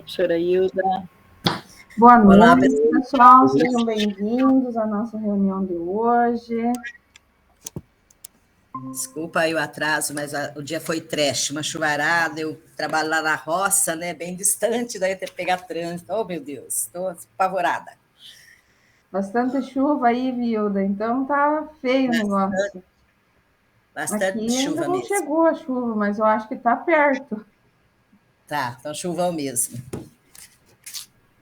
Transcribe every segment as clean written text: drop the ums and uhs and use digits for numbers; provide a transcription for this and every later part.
Professora Hilda. Boa noite, pessoal. Sejam bem-vindos à nossa reunião de hoje. Desculpa aí o atraso, mas o dia foi trash, uma chuvarada, eu trabalho lá na roça, né, bem distante, daí ter que pegar trânsito. Oh, meu Deus, estou apavorada. Bastante chuva aí, Vilda, então tá feio o negócio. Bastante Aqui chuva ainda não mesmo. chegou a chuva, mas eu acho que tá perto. Tá, então chuvão mesmo.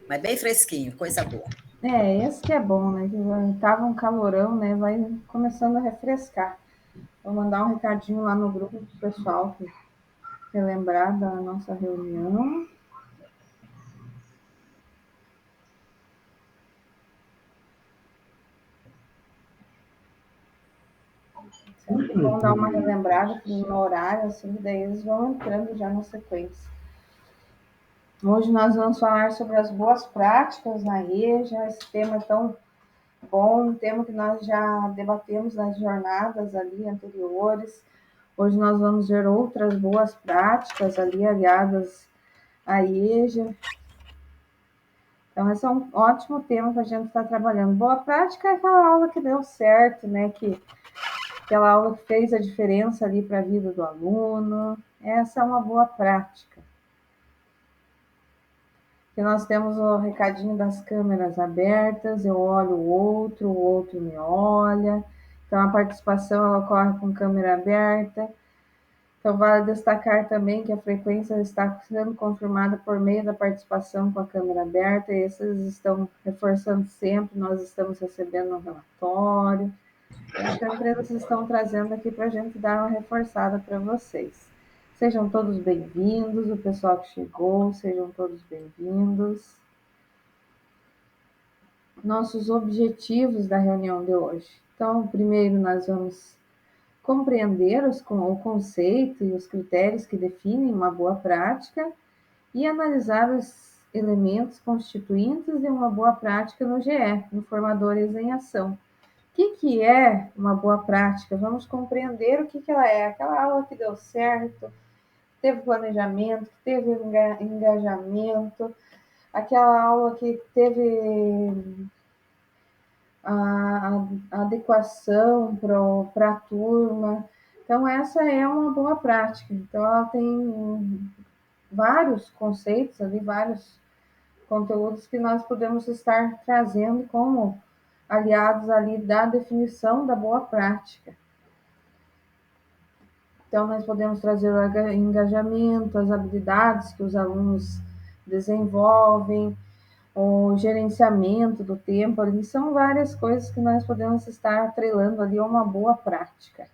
Mas bem fresquinho, coisa boa. Esse que é bom, né? Que tava um calorão, né? Vai começando a refrescar. Vou mandar um recadinho lá no grupo pro pessoal relembrar da nossa reunião. Sempre bom dar uma relembrada no horário, assim, daí eles vão entrando já na sequência. Hoje nós vamos falar sobre as boas práticas na EJA, esse tema é tão bom, um tema que nós já debatemos nas jornadas ali anteriores. Hoje nós vamos ver outras boas práticas ali aliadas à EJA. Então, esse é um ótimo tema para a gente estar trabalhando. Boa prática é aquela aula que deu certo, né? Aquela aula que fez a diferença ali para a vida do aluno. Essa é uma boa prática. Que nós temos o recadinho das câmeras abertas, eu olho o outro me olha. Então, a participação ela ocorre com câmera aberta. Então, vale destacar também que a frequência está sendo confirmada por meio da participação com a câmera aberta, e esses estão reforçando sempre, nós estamos recebendo um relatório. As empresas estão trazendo aqui para a gente dar uma reforçada para vocês. Sejam todos bem-vindos, o pessoal que chegou, sejam todos bem-vindos. Nossos objetivos da reunião de hoje. Então, primeiro nós vamos compreender o conceito e os critérios que definem uma boa prática e analisar os elementos constituintes de uma boa prática no GE, no Formadores em Ação. O que é uma boa prática? Vamos compreender o que ela é. Aquela aula que deu certo, teve planejamento, que teve engajamento, aquela aula que teve a adequação para a turma. Então, essa é uma boa prática. Então, ela tem vários conceitos ali, vários conteúdos que nós podemos estar trazendo como aliados ali da definição da boa prática. Então, nós podemos trazer o engajamento, as habilidades que os alunos desenvolvem, o gerenciamento do tempo, ali são várias coisas que nós podemos estar atrelando ali a uma boa prática.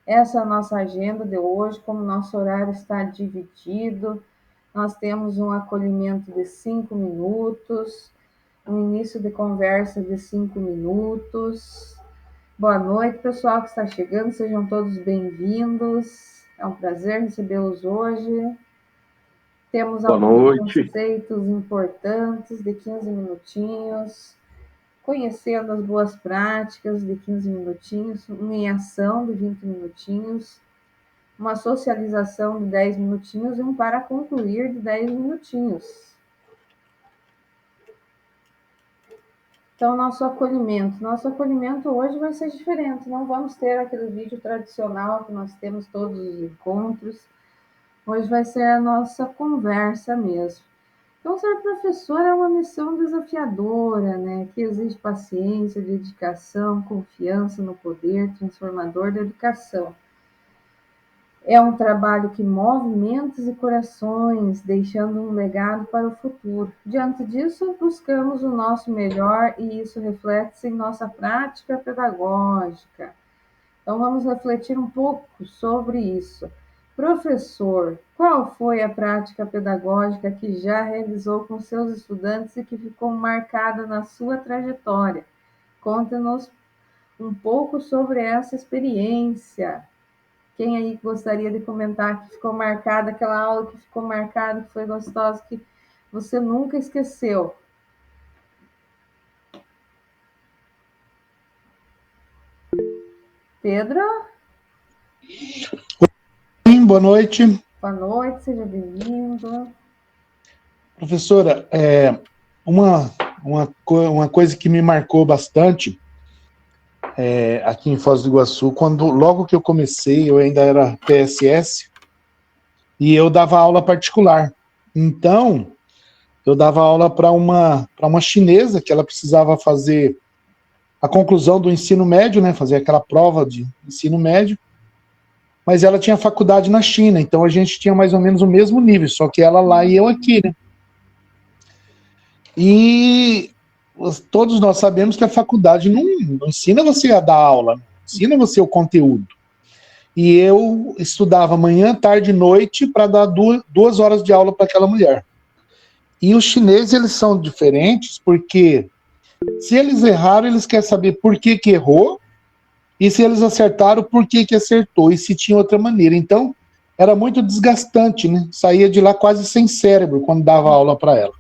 Essa é a nossa agenda de hoje, como nosso horário está dividido, nós temos um acolhimento de 5 minutos, um início de conversa de 5 minutos. Boa noite, pessoal que está chegando, sejam todos bem-vindos, é um prazer recebê-los hoje. Temos alguns conceitos importantes de 15 minutinhos, conhecendo as boas práticas de 15 minutinhos, uma em ação de 20 minutinhos, uma socialização de 10 minutinhos e um para concluir de 10 minutinhos. Então, nosso acolhimento hoje vai ser diferente, não vamos ter aquele vídeo tradicional que nós temos todos os encontros, hoje vai ser a nossa conversa mesmo. Então, ser professor é uma missão desafiadora, né? Que exige paciência, dedicação, confiança no poder transformador da educação. É um trabalho que move mentes e corações, deixando um legado para o futuro. Diante disso, buscamos o nosso melhor e isso reflete-se em nossa prática pedagógica. Então, vamos refletir um pouco sobre isso. Professor, qual foi a prática pedagógica que já realizou com seus estudantes e que ficou marcada na sua trajetória? Conte-nos um pouco sobre essa experiência. Quem aí gostaria de comentar que ficou marcada, aquela aula que ficou marcada, que foi gostosa, que você nunca esqueceu? Pedro? Sim, boa noite. Boa noite, seja bem-vindo. Professora, uma coisa que me marcou bastante aqui em Foz do Iguaçu, logo que eu comecei, eu ainda era PSS, e eu dava aula particular. Então, eu dava aula para uma chinesa, que ela precisava fazer a conclusão do ensino médio, né, fazer aquela prova de ensino médio, mas ela tinha faculdade na China, então a gente tinha mais ou menos o mesmo nível, só que ela lá e eu aqui, né? E todos nós sabemos que a faculdade não ensina você a dar aula, não ensina você o conteúdo. E eu estudava manhã, tarde e noite para dar 2 horas de aula para aquela mulher. E os chineses, eles são diferentes porque se eles erraram, eles querem saber por que errou, e se eles acertaram, por que acertou, e se tinha outra maneira. Então, era muito desgastante, né? Saía de lá quase sem cérebro quando dava aula para ela.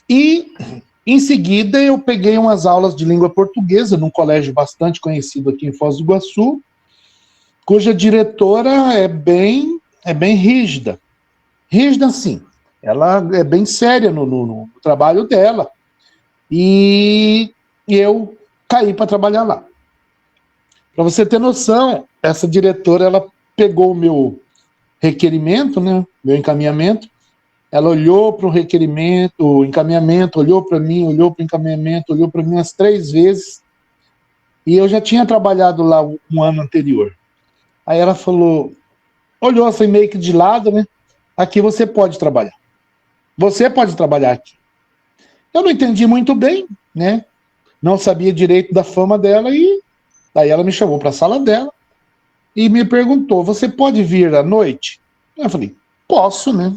E, em seguida, eu peguei umas aulas de língua portuguesa num colégio bastante conhecido aqui em Foz do Iguaçu, cuja diretora é bem rígida. Rígida, sim. Ela é bem séria no trabalho dela. E eu caí para trabalhar lá. Para você ter noção, essa diretora, ela pegou o meu requerimento, né, meu encaminhamento, ela olhou para o requerimento, o encaminhamento, olhou para mim, olhou para o encaminhamento, olhou para mim umas 3 vezes, e eu já tinha trabalhado lá um ano anterior. Aí ela falou, olhou assim meio que de lado, né, aqui você pode trabalhar. Você pode trabalhar aqui. Eu não entendi muito bem, né, não sabia direito da fama dela, e daí ela me chamou para a sala dela e me perguntou, você pode vir à noite? Eu falei, posso, né?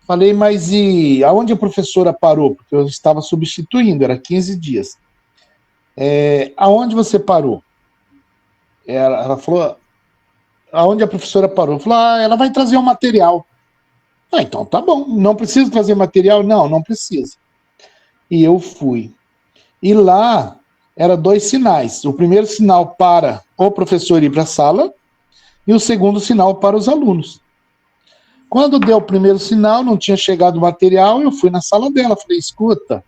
Falei, mas e aonde a professora parou? Porque eu estava substituindo, era 15 dias. Aonde você parou? Ela falou, aonde a professora parou? Eu falei, ela vai trazer o material. Então tá bom, não precisa trazer material? Não precisa. E eu fui. E lá, era 2 sinais. O primeiro sinal para o professor ir para a sala e o segundo sinal para os alunos. Quando deu o primeiro sinal, não tinha chegado o material, eu fui na sala dela, falei, escuta,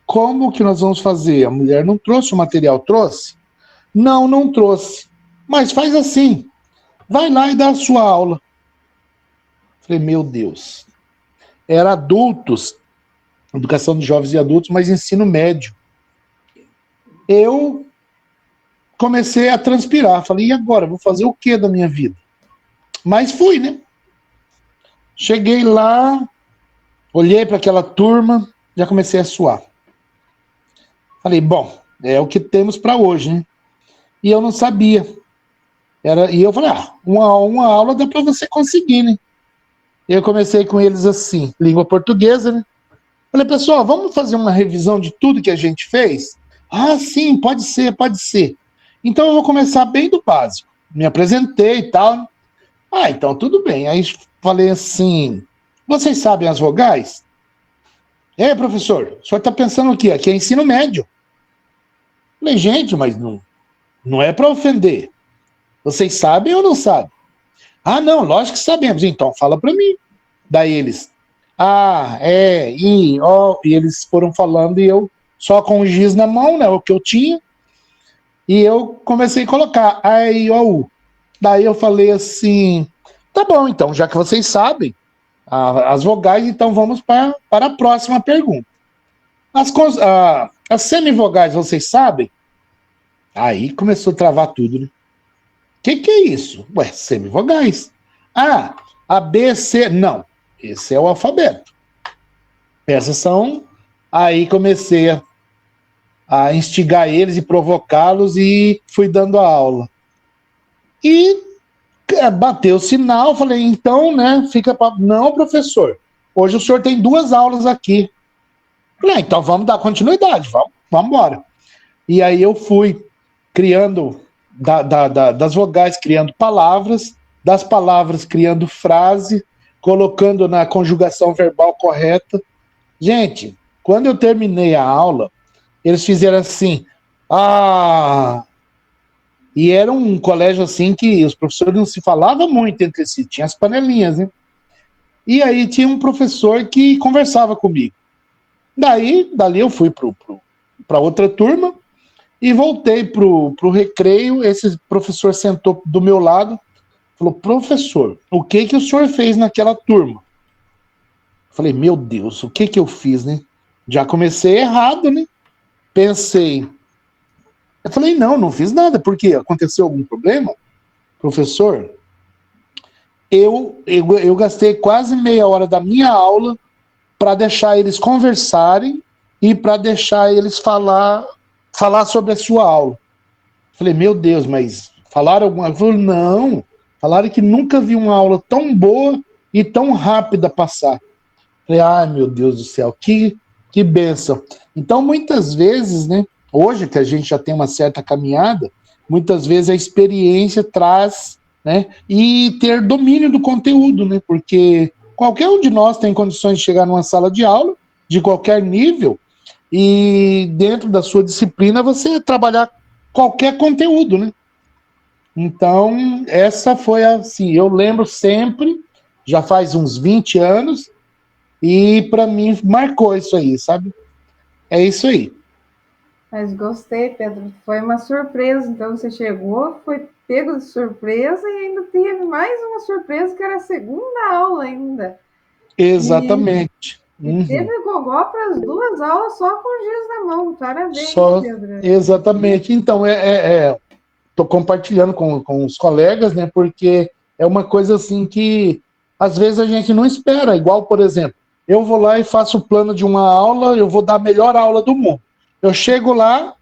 como que nós vamos fazer? A mulher não trouxe o material, trouxe? Não trouxe. Mas faz assim, vai lá e dá a sua aula. Falei, meu Deus. Era adultos, educação de jovens e adultos, mas ensino médio. Eu comecei a transpirar, falei, e agora? Vou fazer o que da minha vida? Mas fui, né? Cheguei lá, olhei para aquela turma, já comecei a suar. Falei, bom, é o que temos para hoje, né? E eu não sabia. E eu falei, uma aula dá para você conseguir, né? Eu comecei com eles assim, língua portuguesa, né? Falei, pessoal, vamos fazer uma revisão de tudo que a gente fez? Sim, pode ser. Então eu vou começar bem do básico. Me apresentei e tal. Então tudo bem. Aí falei assim, vocês sabem as vogais? Professor, o senhor está pensando o quê? Aqui é ensino médio. Falei, gente, mas não é para ofender. Vocês sabem ou não sabem? Não, lógico que sabemos. Então, fala para mim. Daí eles, I, O, e eles foram falando e eu só com o giz na mão, né, o que eu tinha, e eu comecei a colocar A, I, O, U. Daí eu falei assim, tá bom, então, já que vocês sabem as vogais, então vamos para a próxima pergunta. As semivogais, vocês sabem? Aí começou a travar tudo, né? Que é isso? Semivogais. A, B, C, não. Esse é o alfabeto. Essas são... Aí comecei a instigar eles e provocá-los e fui dando a aula. E bateu o sinal, falei, então, né, fica para... Não, professor, hoje o senhor tem 2 aulas aqui. Falei, então vamos dar continuidade, vamos embora. E aí eu fui criando, das vogais criando palavras, das palavras criando frase, colocando na conjugação verbal correta. Gente, quando eu terminei a aula, eles fizeram assim, e era um colégio assim que os professores não se falavam muito entre si, tinha as panelinhas, né? E aí tinha um professor que conversava comigo. Dali eu fui para outra turma e voltei pro recreio. Esse professor sentou do meu lado, falou: professor, o que o senhor fez naquela turma? Falei: meu Deus, o que eu fiz, né? Já comecei errado, né? Pensei. Eu falei: não fiz nada. Por quê? Aconteceu algum problema? Professor, eu gastei quase meia hora da minha aula para deixar eles conversarem e para deixar eles falar sobre a sua aula. Falei: meu Deus, mas falaram alguma coisa? Não, falaram que nunca vi uma aula tão boa e tão rápida passar. Falei: ai, meu Deus do céu, que bênção. Então, muitas vezes, né, hoje que a gente já tem uma certa caminhada, muitas vezes a experiência traz, né, e ter domínio do conteúdo, né, porque qualquer um de nós tem condições de chegar numa sala de aula, de qualquer nível, e dentro da sua disciplina você trabalhar qualquer conteúdo, né? Então, essa foi assim, eu lembro sempre, já faz uns 20 anos, e para mim marcou isso aí, sabe? É isso aí. Mas gostei, Pedro. Foi uma surpresa. Então você chegou, foi pego de surpresa e ainda teve mais uma surpresa que era a segunda aula ainda. Exatamente. E teve gogó para as duas aulas só com giz na mão. Parabéns, Só, Pedro. exatamente. Então, tô compartilhando com os colegas, né? Porque é uma coisa assim que às vezes a gente não espera. Igual, por exemplo, eu vou lá e faço o plano de uma aula, eu vou dar a melhor aula do mundo. Eu chego lá,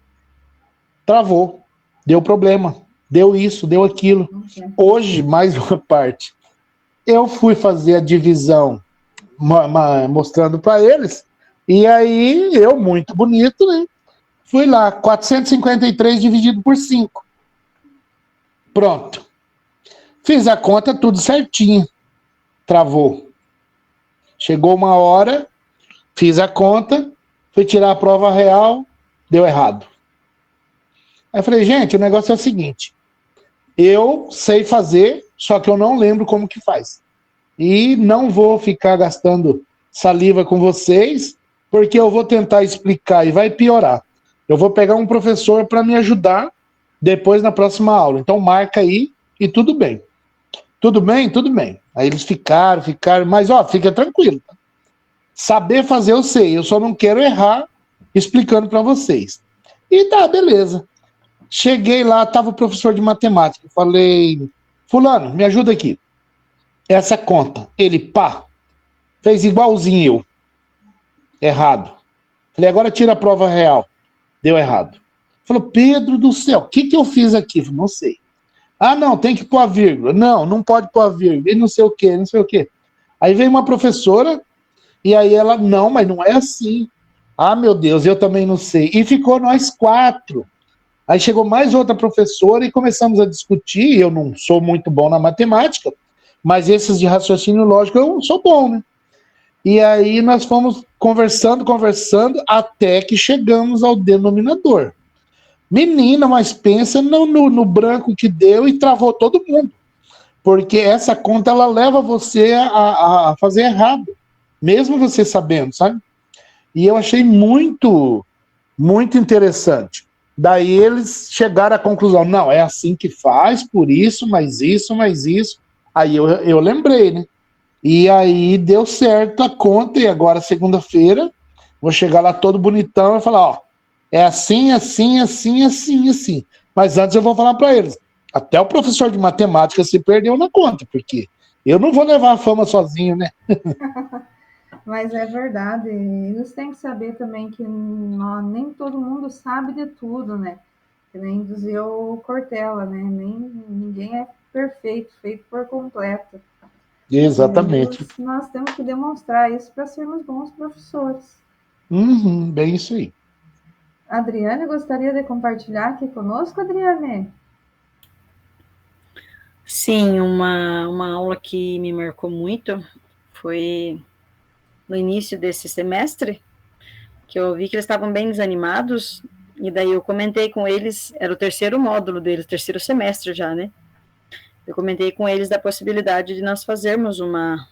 travou, deu problema, deu isso, deu aquilo. Okay. Hoje, mais uma parte. Eu fui fazer a divisão mostrando para eles, e aí eu, muito bonito, né? Fui lá, 453 dividido por 5. Pronto. Fiz a conta tudo certinho. Travou. Chegou uma hora, fiz a conta, fui tirar a prova real, deu errado. Aí eu falei: gente, o negócio é o seguinte, eu sei fazer, só que eu não lembro como que faz. E não vou ficar gastando saliva com vocês, porque eu vou tentar explicar e vai piorar. Eu vou pegar um professor para me ajudar depois na próxima aula. Então marca aí e tudo bem. Tudo bem? Tudo bem. Aí eles ficaram, mas fica tranquilo. Saber fazer eu sei, eu só não quero errar explicando para vocês. E tá, beleza. Cheguei lá, tava o professor de matemática. Falei: fulano, me ajuda aqui. Essa conta. Ele, pá, fez igualzinho eu. Errado. Falei: agora tira a prova real. Deu errado. Falou: Pedro do céu, o que eu fiz aqui? Falei: não sei. Ah, não, tem que pôr a vírgula. Não pode pôr a vírgula. E não sei o quê, não sei o quê. Aí veio uma professora, e aí ela: não, mas não é assim. Ah, meu Deus, eu também não sei. E ficou nós 4. Aí chegou mais outra professora e começamos a discutir. Eu não sou muito bom na matemática, mas esses de raciocínio lógico eu sou bom, né? E aí nós fomos conversando, até que chegamos ao denominador. Menina, mas pensa no branco que deu e travou todo mundo. Porque essa conta, ela leva você a fazer errado, mesmo você sabendo, sabe? E eu achei muito, muito interessante. Daí eles chegaram à conclusão: não, é assim que faz, por isso, mais isso, mais isso. Aí eu lembrei, né? E aí deu certo a conta, e agora segunda-feira vou chegar lá todo bonitão e falar: ó, é assim, assim, assim, assim, assim. Mas antes eu vou falar para eles: até o professor de matemática se perdeu na conta, porque eu não vou levar a fama sozinho, né? Mas é verdade. Eles têm que saber também que nem todo mundo sabe de tudo, né? Que nem dizia o Cortella, né? Ninguém é perfeito, feito por completo. Exatamente. Nós temos que demonstrar isso para sermos bons professores. Bem isso aí. Adriane, gostaria de compartilhar aqui conosco, Adriane? Sim, uma aula que me marcou muito foi no início desse semestre, que eu vi que eles estavam bem desanimados, e daí eu comentei com eles, era o terceiro módulo deles, terceiro semestre já, né? Eu comentei com eles da possibilidade de nós fazermos uma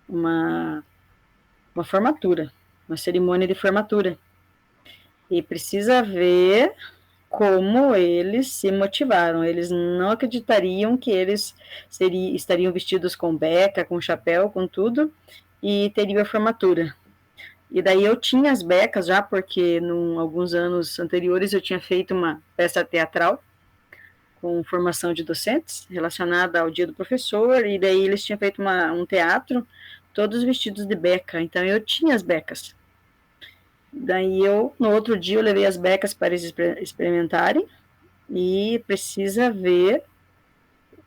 uma formatura, uma cerimônia de formatura. E precisa ver como eles se motivaram. Eles não acreditariam que eles estariam vestidos com beca, com chapéu, com tudo, e teriam a formatura. E daí eu tinha as becas já, porque alguns anos anteriores eu tinha feito uma peça teatral com formação de docentes relacionada ao dia do professor, e daí eles tinham feito um teatro, todos vestidos de beca, então eu tinha as becas. Daí no outro dia eu levei as becas para eles experimentarem, e precisa ver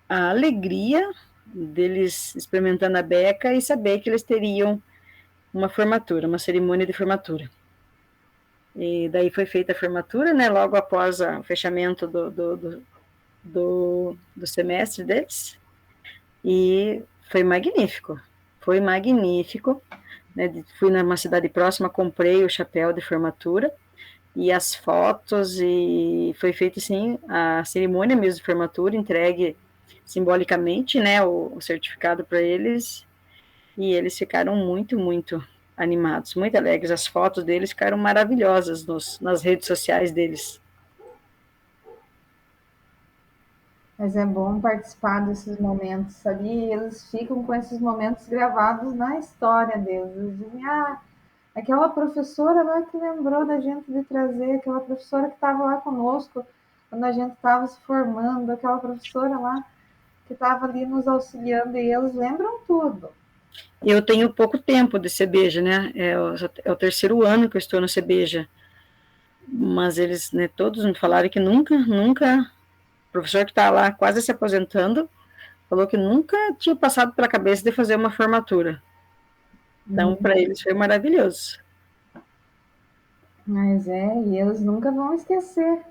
a alegria deles experimentando a beca e saber que eles teriam uma formatura, uma cerimônia de formatura. E daí foi feita a formatura, né, logo após o fechamento do semestre deles, e foi magnífico, né, fui numa cidade próxima, comprei o chapéu de formatura, e as fotos, e foi feita, assim, a cerimônia mesmo de formatura, entregue simbolicamente, né, o certificado para eles, e eles ficaram muito, muito animados, muito alegres. As fotos deles ficaram maravilhosas nas redes sociais deles. Mas é bom participar desses momentos ali, eles ficam com esses momentos gravados na história deles. Eles dizem, aquela professora lá que lembrou da gente de trazer, aquela professora que estava lá conosco quando a gente estava se formando, aquela professora lá que estava ali nos auxiliando, e eles lembram tudo. Eu tenho pouco tempo de CBJ, né? É o terceiro ano que eu estou no CBJ. Mas eles, né, todos me falaram que nunca, o professor que está lá quase se aposentando, falou que nunca tinha passado pela cabeça de fazer uma formatura. Então, para eles foi maravilhoso. Mas e eles nunca vão esquecer.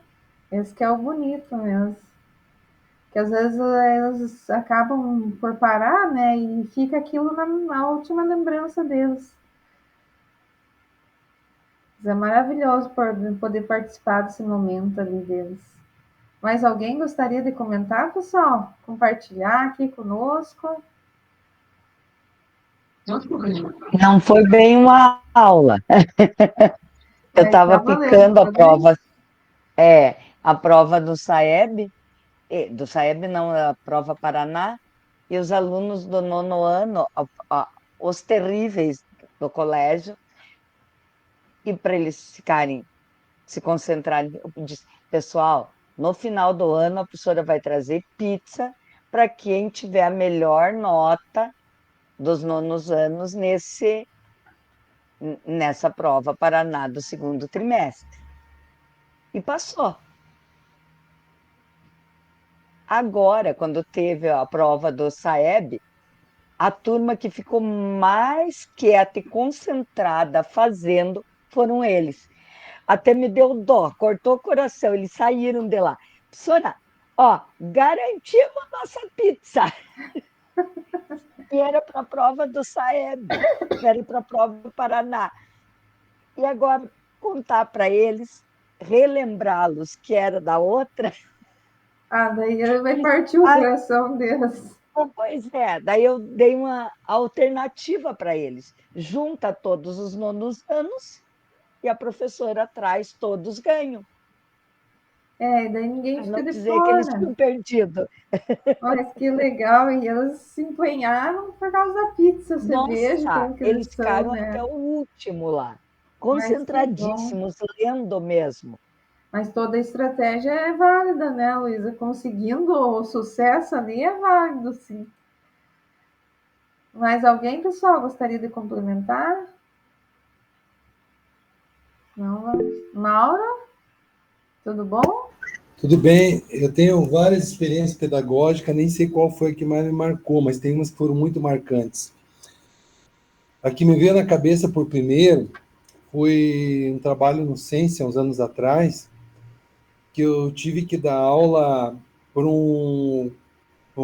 Esse que é o bonito mesmo. Que às vezes eles acabam por parar, né? E fica aquilo na última lembrança deles. Mas é maravilhoso poder participar desse momento ali deles. Mas alguém gostaria de comentar, pessoal? Compartilhar aqui conosco? Não foi bem uma aula. Eu estava picando a prova. A prova do SAEB, não, a prova Paraná, e os alunos do 9º ano, os terríveis do colégio, e para eles se concentrarem, eu disse, pessoal, no final do ano a professora vai trazer pizza para quem tiver a melhor nota dos 9º anos nessa prova Paraná do 2º trimestre. E passou. Agora, quando teve a prova do SAEB, a turma que ficou mais quieta e concentrada fazendo foram eles. Até me deu dó, cortou o coração, eles saíram de lá. Professora, garantimos nossa pizza. E era para a prova do SAEB, era para a prova do Paraná. E agora, contar para eles, relembrá-los que era da outra. Daí ele vai partir o coração deles. Pois é, daí eu dei uma alternativa para eles. Junta todos os 9º anos e a professora traz, todos ganham. Daí ninguém fica de dizer fora. que eles tinham perdido. Mas que legal, e eles se empenharam por causa da pizza, cerveja. Eles ficaram até o último lá, concentradíssimos, lendo mesmo. Mas toda a estratégia é válida, né, Luísa? Conseguindo o sucesso ali é válido, sim. Mais alguém, pessoal, gostaria de complementar? Não, Mauro? Tudo bom? Tudo bem, eu tenho várias experiências pedagógicas, nem sei qual foi a que mais me marcou, mas tem umas que foram muito marcantes. A que me veio na cabeça por primeiro foi um trabalho no Sense, há uns anos atrás, que eu tive que dar aula por um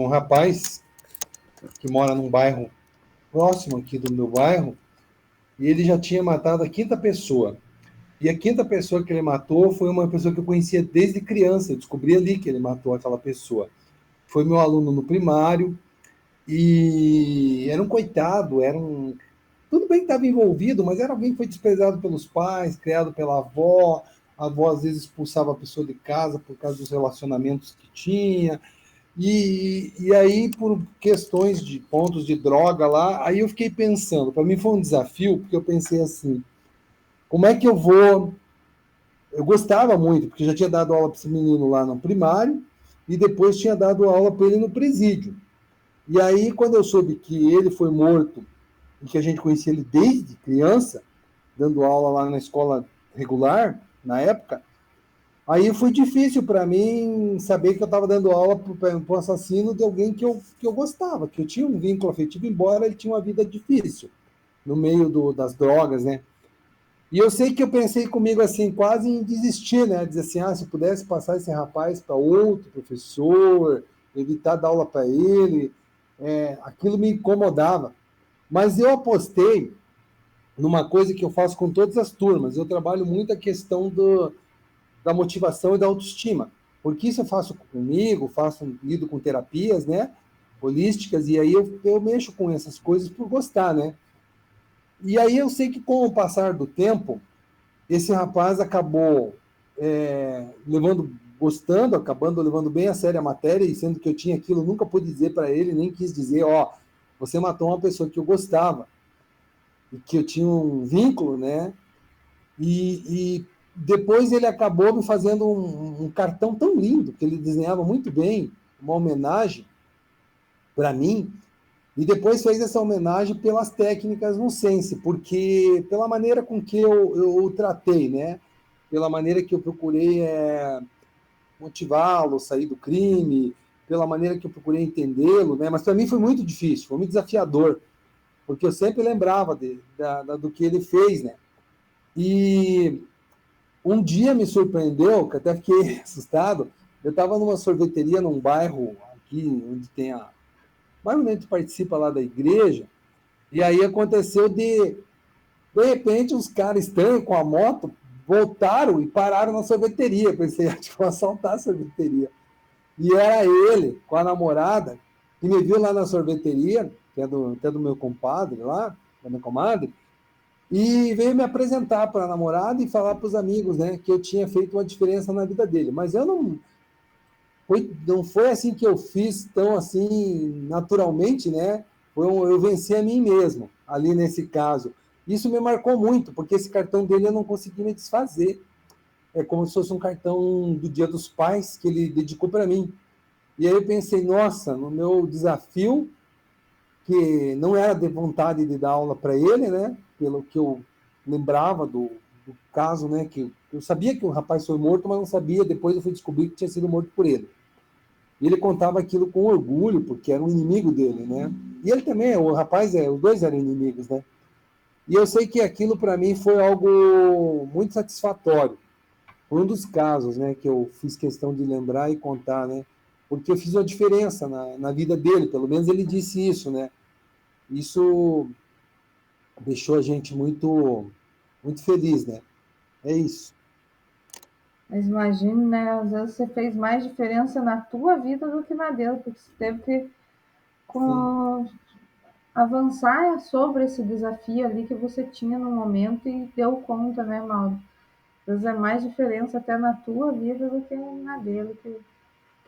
rapaz que mora num bairro próximo aqui do meu bairro, e ele já tinha matado a 5ª pessoa. E a 5ª pessoa que ele matou foi uma pessoa que eu conhecia desde criança. Eu descobri ali que ele matou aquela pessoa. Foi meu aluno no primário. E era um coitado, tudo bem que estava envolvido, mas era alguém que foi desprezado pelos pais, criado pela avó. A avó às vezes expulsava a pessoa de casa por causa dos relacionamentos que tinha. E aí, por questões de pontos de droga lá, aí eu fiquei pensando, para mim foi um desafio, porque eu pensei assim, como é que eu vou. Eu gostava muito, porque já tinha dado aula para esse menino lá no primário, e depois tinha dado aula para ele no presídio. E aí, quando eu soube que ele foi morto, e que a gente conhecia ele desde criança, dando aula lá na escola regular, na época, aí foi difícil para mim saber que eu estava dando aula para o assassino de alguém que eu gostava, que eu tinha um vínculo afetivo, embora ele tinha uma vida difícil, no meio das drogas, né? E eu sei que eu pensei comigo assim, quase em desistir, né? Dizer assim, se eu pudesse passar esse rapaz para outro professor, evitar dar aula para ele, aquilo me incomodava. Mas eu apostei numa coisa que eu faço com todas as turmas. Eu trabalho muito a questão da motivação e da autoestima. Porque isso eu faço comigo, lido com terapias, né? Holísticas, e aí eu mexo com essas coisas por gostar, né? E aí eu sei que com o passar do tempo, esse rapaz acabou acabando levando bem a sério a matéria, e sendo que eu tinha aquilo, nunca pude dizer para ele, nem quis dizer, você matou uma pessoa que eu gostava, e que eu tinha um vínculo, né? E depois ele acabou me fazendo um cartão tão lindo, que ele desenhava muito bem, uma homenagem para mim, e depois fez essa homenagem pelas técnicas no Sense, porque pela maneira com que eu o tratei, né? Pela maneira que eu procurei motivá-lo, sair do crime, pela maneira que eu procurei entendê-lo, né? Mas para mim foi muito difícil, foi muito desafiador, porque eu sempre lembrava do que ele fez, né? E um dia me surpreendeu, que até fiquei assustado. Eu estava numa sorveteria num bairro aqui, onde tem bairro onde a gente participa lá da igreja, e aí aconteceu de repente, os caras estranhos com a moto voltaram e pararam na sorveteria. Eu pensei, acho que vão assaltar a sorveteria. E era ele, com a namorada, que me viu lá na sorveteria, que é até do meu compadre lá, da minha comadre, e veio me apresentar para a namorada e falar para os amigos, né, que eu tinha feito uma diferença na vida dele. Mas eu não foi assim que eu fiz tão assim naturalmente, né? Eu venci a mim mesmo ali nesse caso. Isso me marcou muito, porque esse cartão dele eu não consegui me desfazer. É como se fosse um cartão do Dia dos Pais que ele dedicou para mim. E aí eu pensei, nossa, no meu desafio, que não era de vontade de dar aula para ele, né? Pelo que eu lembrava do caso, né? Que eu sabia que o rapaz foi morto, mas não sabia. Depois eu fui descobrir que tinha sido morto por ele. E ele contava aquilo com orgulho, porque era um inimigo dele, né? E ele também, o rapaz, os dois eram inimigos, né? E eu sei que aquilo para mim foi algo muito satisfatório. Foi um dos casos, né, que eu fiz questão de lembrar e contar, né? Porque eu fiz uma diferença na vida dele, pelo menos ele disse isso, né? Isso deixou a gente muito, muito feliz, né? É isso. Mas imagine, né? Às vezes você fez mais diferença na tua vida do que na dele, porque você teve que avançar sobre esse desafio ali que você tinha no momento e deu conta, né, Mauro? Às vezes é mais diferença até na tua vida do que na dele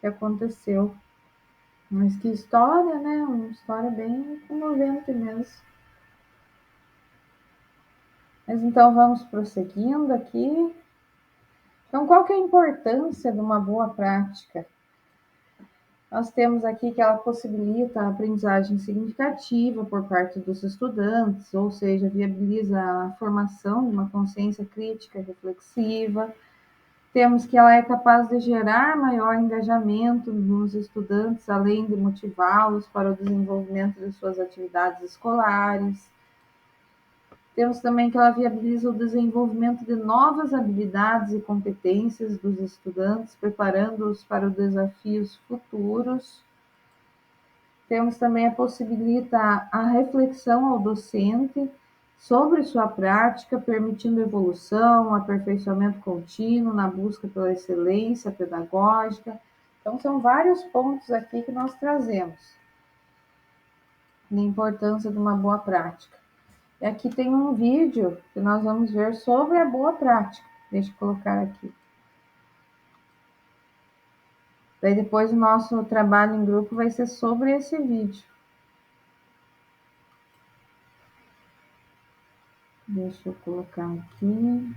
que aconteceu. Mas que história, né? Uma história bem comovente mesmo. Mas então vamos prosseguindo aqui. Então, qual que é a importância de uma boa prática? Nós temos aqui que ela possibilita a aprendizagem significativa por parte dos estudantes, ou seja, viabiliza a formação de uma consciência crítica reflexiva. Temos que ela é capaz de gerar maior engajamento nos estudantes, além de motivá-los para o desenvolvimento de suas atividades escolares. Temos também que ela viabiliza o desenvolvimento de novas habilidades e competências dos estudantes, preparando-os para os desafios futuros. Temos também a possibilita a reflexão ao docente sobre sua prática, permitindo evolução, aperfeiçoamento contínuo na busca pela excelência pedagógica. Então, são vários pontos aqui que nós trazemos. da importância de uma boa prática. E aqui tem um vídeo que nós vamos ver sobre a boa prática. Deixa eu colocar aqui. Daí depois o nosso trabalho em grupo vai ser sobre esse vídeo. Deixa eu colocar aqui.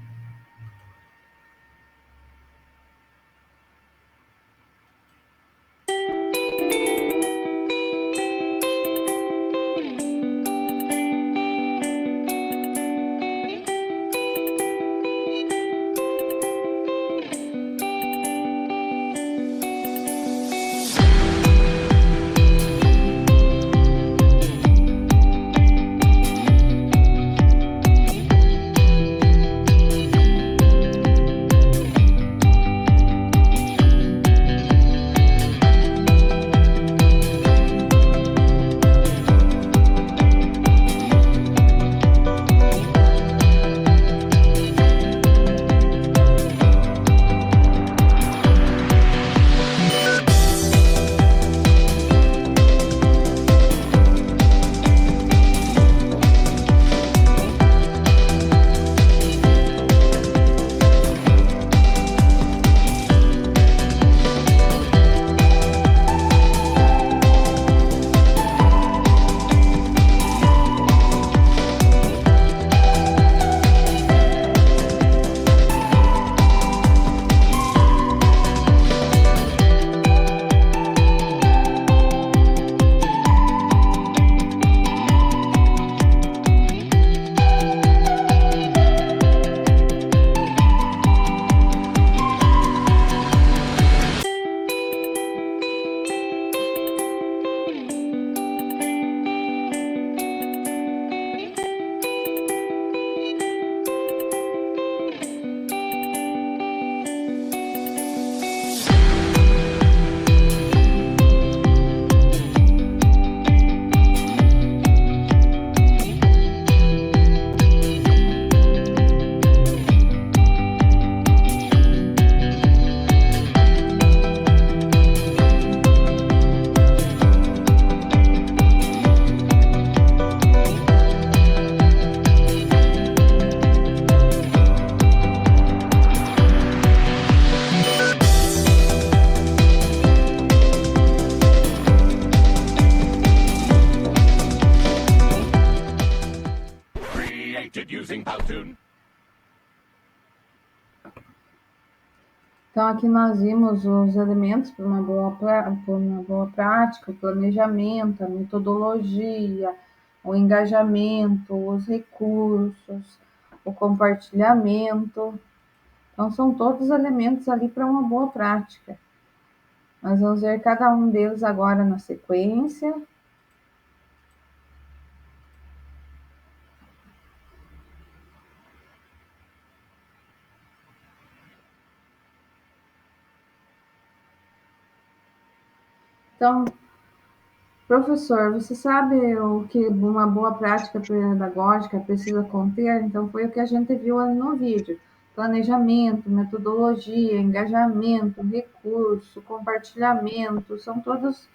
Então, aqui nós vimos os elementos para uma boa prática, o planejamento, a metodologia, o engajamento, os recursos, o compartilhamento. Então, são todos elementos ali para uma boa prática. Nós vamos ver cada um deles agora na sequência. Então, professor, você sabe o que uma boa prática pedagógica precisa conter? Então, foi o que a gente viu ali no vídeo. Planejamento, metodologia, engajamento, recurso, compartilhamento, são todos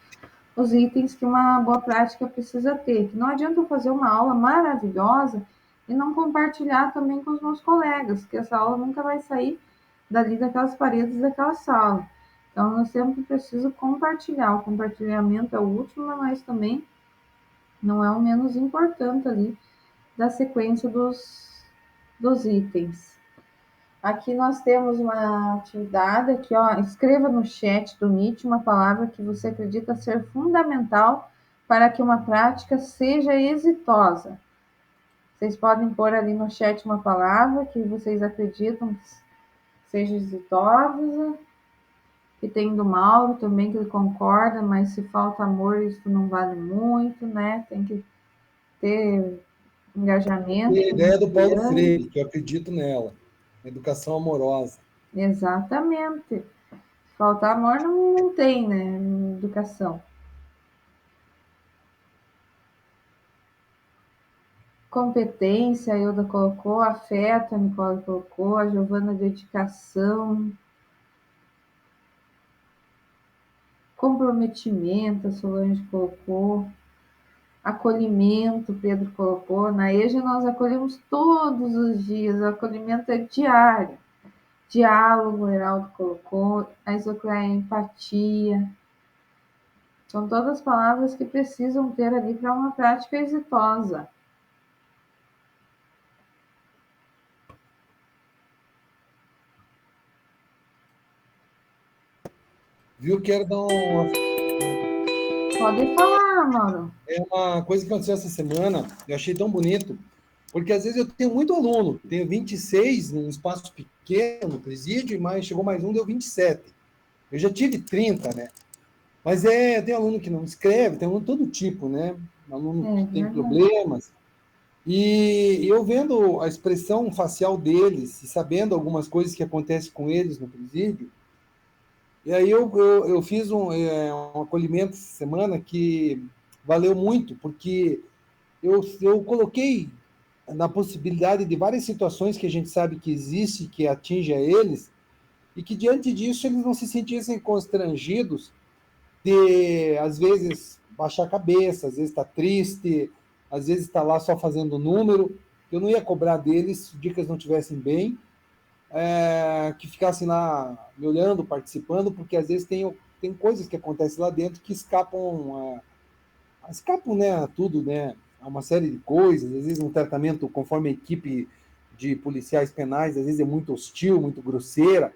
os itens que uma boa prática precisa ter. Que não adianta eu fazer uma aula maravilhosa e não compartilhar também com os meus colegas, que essa aula nunca vai sair dali daquelas paredes daquela sala. Então, eu sempre preciso compartilhar. O compartilhamento é o último, mas também não é o menos importante ali da sequência dos itens. Aqui nós temos uma atividade aqui, ó, escreva no chat do Meet uma palavra que você acredita ser fundamental para que uma prática seja exitosa. Vocês podem pôr ali no chat uma palavra que vocês acreditam que seja exitosa, que tem do Mauro também, que ele concorda, mas se falta amor, isso não vale muito, né? Tem que ter engajamento. E a ideia do Paulo Freire, que eu acredito nela. Educação amorosa. Exatamente. Faltar amor não tem, né? Educação. Competência, a Ilda colocou, afeto, a Nicole colocou, a Giovana, dedicação. Comprometimento, a Solange colocou. Acolhimento, Pedro colocou, na EJA nós acolhemos todos os dias, o acolhimento é diário. Diálogo, o Heraldo colocou, a empatia. São todas palavras que precisam ter ali para uma prática exitosa. Viu? Quero dar uma... Pode falar, Mauro. É uma coisa que aconteceu essa semana, eu achei tão bonito, porque às vezes eu tenho muito aluno, tenho 26 num espaço pequeno, no presídio, mas chegou mais um, deu 27. Eu já tive 30, né? Mas tem aluno que não escreve, tem aluno de todo tipo, né? Aluno que tem problemas. E eu vendo a expressão facial deles e sabendo algumas coisas que acontecem com eles no presídio, e aí eu fiz um acolhimento essa semana que valeu muito, porque eu coloquei na possibilidade de várias situações que a gente sabe que existe, que atinge a eles, e que diante disso eles não se sentissem constrangidos de, às vezes, baixar a cabeça, às vezes está triste, às vezes está lá só fazendo número. Eu não ia cobrar deles, se dicas não estivessem bem, que ficassem lá me olhando, participando, porque às vezes tem coisas que acontecem lá dentro que escapam, né, a tudo, né, a uma série de coisas, às vezes um tratamento conforme a equipe de policiais penais, às vezes é muito hostil, muito grosseira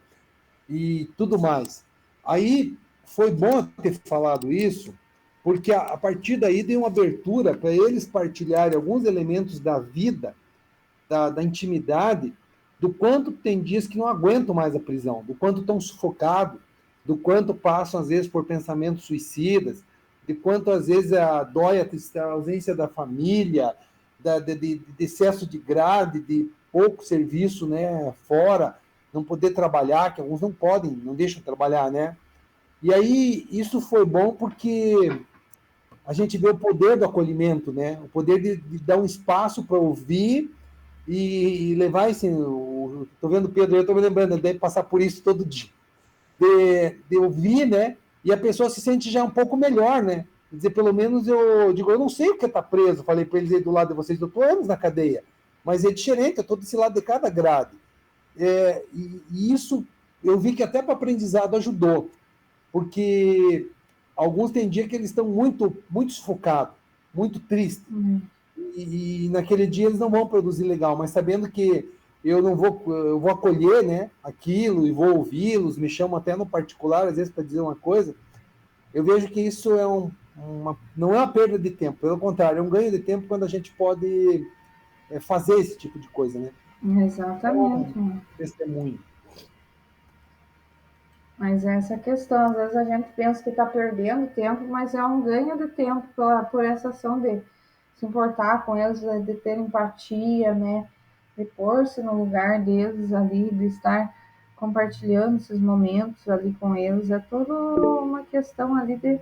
e tudo mais. Aí foi bom ter falado isso, porque a partir daí deu uma abertura para eles partilharem alguns elementos da vida, da intimidade, do quanto tem dias que não aguentam mais a prisão, do quanto estão sufocados, do quanto passam, às vezes, por pensamentos suicidas, de quanto, às vezes, dói a ausência da família, de excesso de grade, de pouco serviço, né, fora, não poder trabalhar, que alguns não podem, não deixam trabalhar, né? E aí, isso foi bom porque a gente vê o poder do acolhimento, né? O poder de dar um espaço para ouvir e levar esse... Estou vendo o Pedro, eu estou me lembrando, ele deve passar por isso todo dia. De ouvir, né? E a pessoa se sente já um pouco melhor, né? Quer dizer, pelo menos eu digo, eu não sei o que está preso, falei para eles aí do lado de vocês, eu estou anos na cadeia, mas é diferente, eu estou desse lado de cada grade. E isso eu vi que até para o aprendizado ajudou, porque alguns têm dia que eles estão muito, muito sufocados, muito tristes, e naquele dia eles não vão produzir legal, mas sabendo que eu vou acolher, né, aquilo e vou ouvi-los, me chamam até no particular, às vezes, para dizer uma coisa, eu vejo que isso não é uma perda de tempo, pelo contrário, é um ganho de tempo quando a gente pode fazer esse tipo de coisa, né? Exatamente. Então, testemunho. Mas essa questão, às vezes a gente pensa que está perdendo tempo, mas é um ganho de tempo por essa ação de se importar com eles, de ter empatia, né? De pôr-se no lugar deles ali, de estar compartilhando esses momentos ali com eles. É tudo uma questão ali de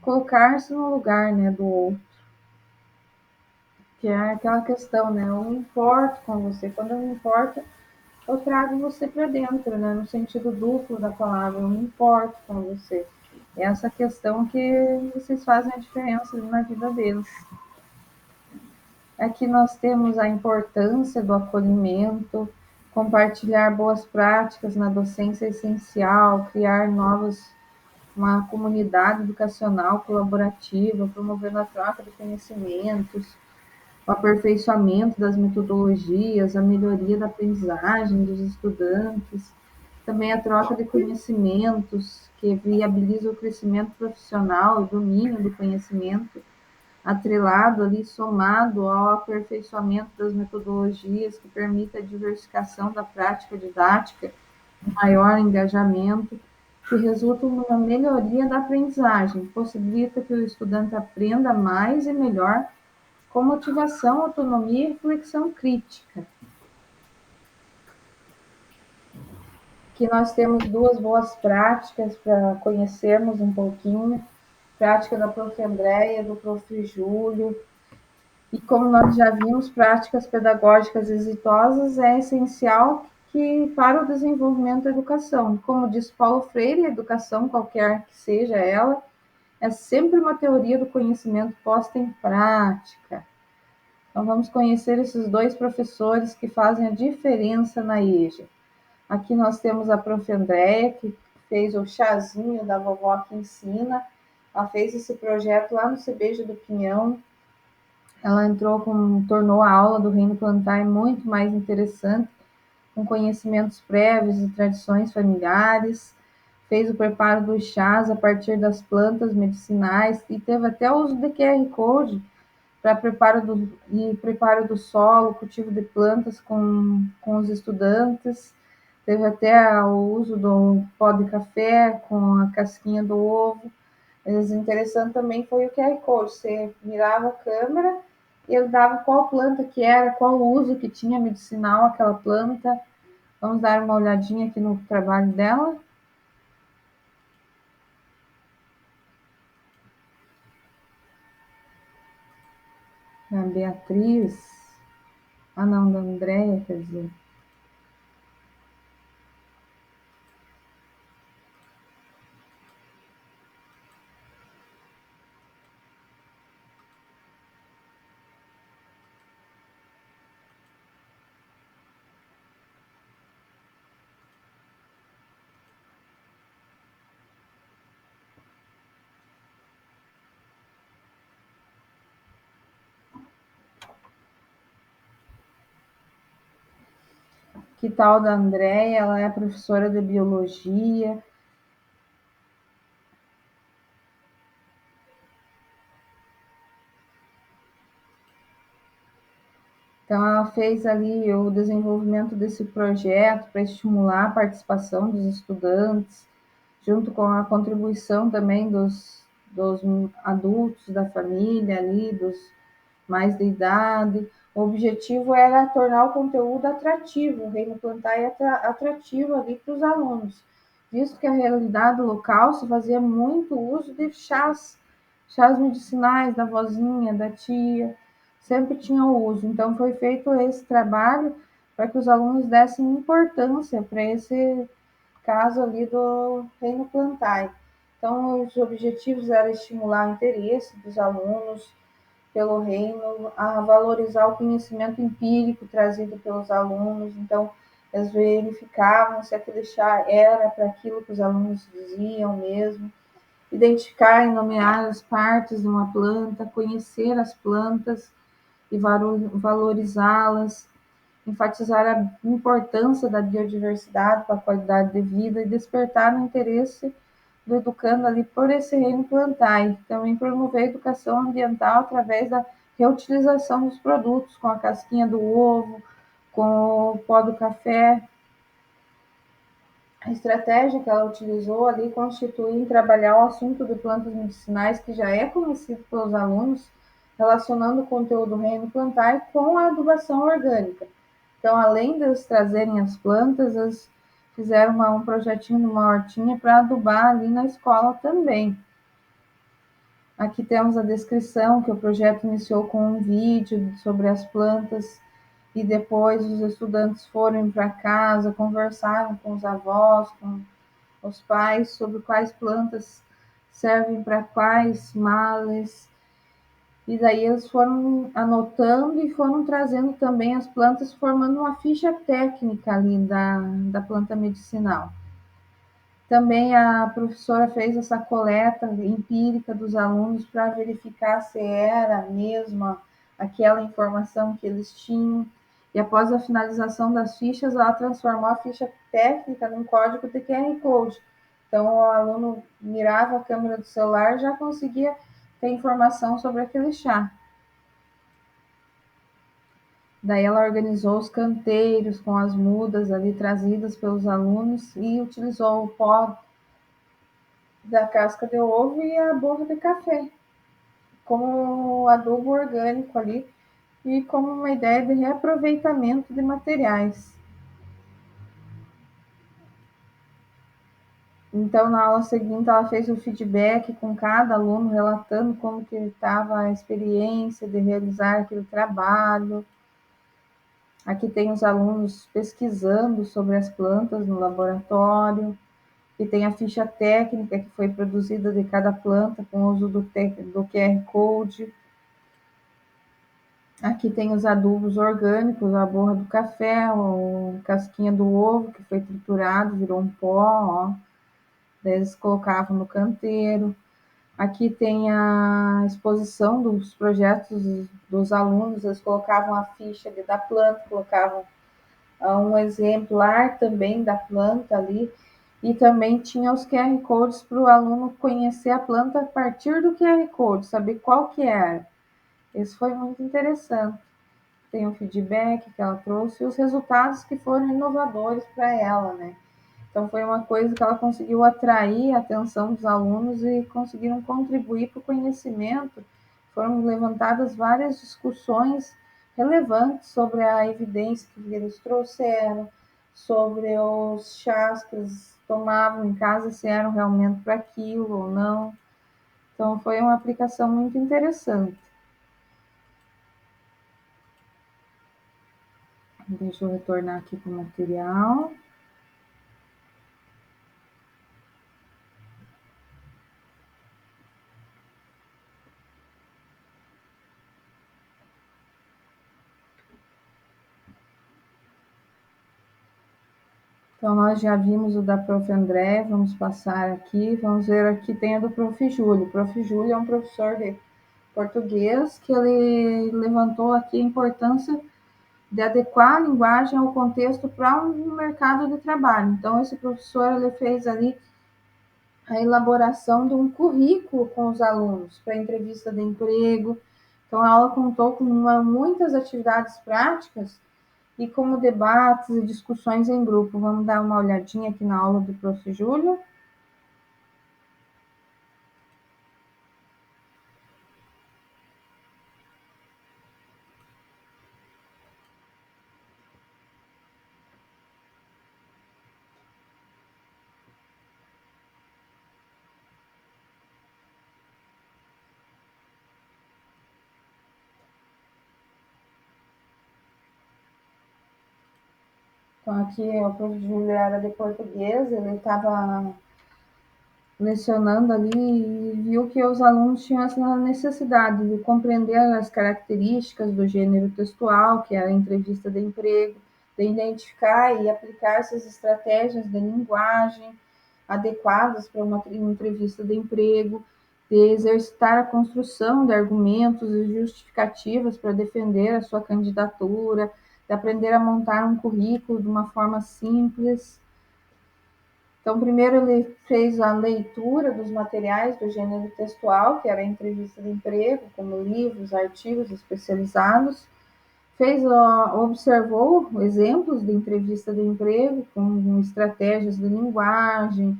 colocar-se no lugar, né, do outro. Que é aquela questão, né? Eu me importo com você. Quando eu me importo, eu trago você para dentro, né? No sentido duplo da palavra, eu me importo com você. É essa questão que vocês fazem a diferença na vida deles. Aqui nós temos a importância do acolhimento, compartilhar boas práticas na docência essencial, criar uma comunidade educacional colaborativa, promovendo a troca de conhecimentos, o aperfeiçoamento das metodologias, a melhoria da aprendizagem dos estudantes, também a troca de conhecimentos, que viabiliza o crescimento profissional e domínio do conhecimento, atrelado ali, somado ao aperfeiçoamento das metodologias, que permite a diversificação da prática didática, maior engajamento, que resulta numa melhoria da aprendizagem, possibilita que o estudante aprenda mais e melhor com motivação, autonomia e reflexão crítica. Aqui nós temos duas boas práticas para conhecermos um pouquinho. Prática da Prof. Andréia, do Prof. Júlio. E como nós já vimos, práticas pedagógicas exitosas é essencial para o desenvolvimento da educação. Como diz Paulo Freire, a educação, qualquer que seja ela, é sempre uma teoria do conhecimento posta em prática. Então, vamos conhecer esses 2 professores que fazem a diferença na EJA. Aqui nós temos a prof. Andréia, que fez o chazinho da vovó que ensina. Ela fez esse projeto lá no CBJ do Pinhão. Ela tornou a aula do Reino Plantar muito mais interessante, com conhecimentos prévios e tradições familiares. Fez o preparo dos chás a partir das plantas medicinais e teve até o uso de QR Code para preparo do solo, cultivo de plantas com os estudantes. Teve até o uso do pó de café com a casquinha do ovo. Mas interessante também foi o QR Code. Você mirava a câmera e ele dava qual planta que era, qual o uso que tinha medicinal aquela planta. Vamos dar uma olhadinha aqui no trabalho dela. A Beatriz. Ah, não, da Andréia, quer dizer. Que tal da Andréia? Ela é professora de biologia. Então, ela fez ali o desenvolvimento desse projeto para estimular a participação dos estudantes, junto com a contribuição também dos adultos da família ali, dos mais de idade. O objetivo era tornar o conteúdo atrativo, o Reino Plantar é atrativo ali para os alunos, visto que a realidade local se fazia muito uso de chás medicinais da vozinha, da tia, sempre tinha o uso. Então, foi feito esse trabalho para que os alunos dessem importância para esse caso ali do Reino Plantar. Então, os objetivos eram estimular o interesse dos alunos pelo reino, a valorizar o conhecimento empírico trazido pelos alunos. Então, eles verificavam se aquele chá era para aquilo que os alunos diziam mesmo, identificar e nomear as partes de uma planta, conhecer as plantas e valorizá-las, enfatizar a importância da biodiversidade para a qualidade de vida e despertar o interesse do educando ali por esse reino plantar. E também promover a educação ambiental através da reutilização dos produtos, com a casquinha do ovo, com o pó do café. A estratégia que ela utilizou ali constitui em trabalhar o assunto de plantas medicinais, que já é conhecido pelos alunos, relacionando o conteúdo do reino plantar com a adubação orgânica. Então, além de eles trazerem as plantas, eles fizeram um projetinho numa hortinha para adubar ali na escola também. Aqui temos a descrição, que o projeto iniciou com um vídeo sobre as plantas, e depois os estudantes foram para casa, conversaram com os avós, com os pais, sobre quais plantas servem para quais males. E daí eles foram anotando e foram trazendo também as plantas, formando uma ficha técnica ali da planta medicinal. Também a professora fez essa coleta empírica dos alunos para verificar se era mesmo aquela informação que eles tinham. E após a finalização das fichas, ela transformou a ficha técnica num código de QR Code. Então, o aluno mirava a câmera do celular e já conseguia ter informação sobre aquele chá. Daí ela organizou os canteiros com as mudas ali trazidas pelos alunos e utilizou o pó da casca de ovo e a borra de café como adubo orgânico ali e como uma ideia de reaproveitamento de materiais. Então, na aula seguinte, ela fez o feedback com cada aluno, relatando como que estava a experiência de realizar aquele trabalho. Aqui tem os alunos pesquisando sobre as plantas no laboratório. E tem a ficha técnica que foi produzida de cada planta com o uso do QR Code. Aqui tem os adubos orgânicos, a borra do café, a casquinha do ovo que foi triturado, virou um pó, ó. Daí eles colocavam no canteiro. Aqui tem a exposição dos projetos dos alunos, eles colocavam a ficha da planta, colocavam um exemplar também da planta ali, e também tinha os QR Codes para o aluno conhecer a planta a partir do QR Code, saber qual que era. Isso foi muito interessante. Tem o feedback que ela trouxe e os resultados que foram inovadores para ela, né? Então, foi uma coisa que ela conseguiu atrair a atenção dos alunos e conseguiram contribuir para o conhecimento. Foram levantadas várias discussões relevantes sobre a evidência que eles trouxeram, sobre os chás que eles tomavam em casa, se eram realmente para aquilo ou não. Então, foi uma aplicação muito interessante. Deixa eu retornar aqui para o material. Então, nós já vimos o da Prof. André, vamos passar aqui, vamos ver aqui, tem a do Prof. Júlio. O Prof. Júlio é um professor de português que ele levantou aqui a importância de adequar a linguagem ao contexto para um mercado de trabalho. Então, esse professor, ele fez ali a elaboração de um currículo com os alunos para entrevista de emprego. Então, a aula contou com muitas atividades práticas e como debates e discussões em grupo. Vamos dar uma olhadinha aqui na aula do Prof. Júlio. Então, aqui o Prof. Júlio era de português, ele estava lecionando ali e viu que os alunos tinham essa necessidade de compreender as características do gênero textual, que era a entrevista de emprego, de identificar e aplicar essas estratégias de linguagem adequadas para uma entrevista de emprego, de exercitar a construção de argumentos e justificativas para defender a sua candidatura, de aprender a montar um currículo de uma forma simples. Então, primeiro ele fez a leitura dos materiais do gênero textual, que era a entrevista de emprego, como livros, artigos especializados. Observou exemplos de entrevista de emprego, com estratégias de linguagem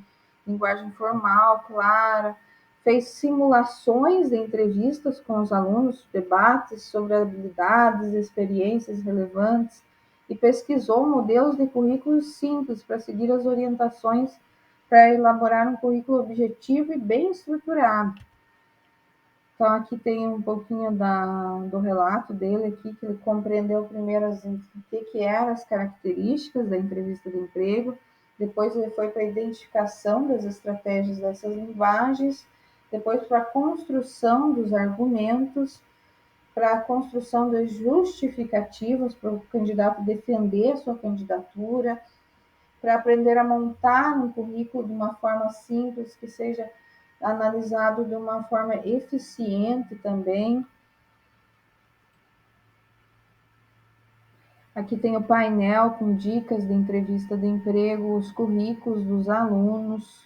formal, clara. Fez simulações de entrevistas com os alunos, debates sobre habilidades e experiências relevantes, e pesquisou modelos de currículos simples para seguir as orientações para elaborar um currículo objetivo e bem estruturado. Então, aqui tem um pouquinho do relato dele aqui, que ele compreendeu primeiro o que eram as características da entrevista de emprego, depois ele foi para a identificação das estratégias dessas linguagens, depois para a construção dos argumentos, para a construção das justificativas para o candidato defender a sua candidatura, para aprender a montar um currículo de uma forma simples, que seja analisado de uma forma eficiente também. Aqui tem o painel com dicas de entrevista de emprego, os currículos dos alunos.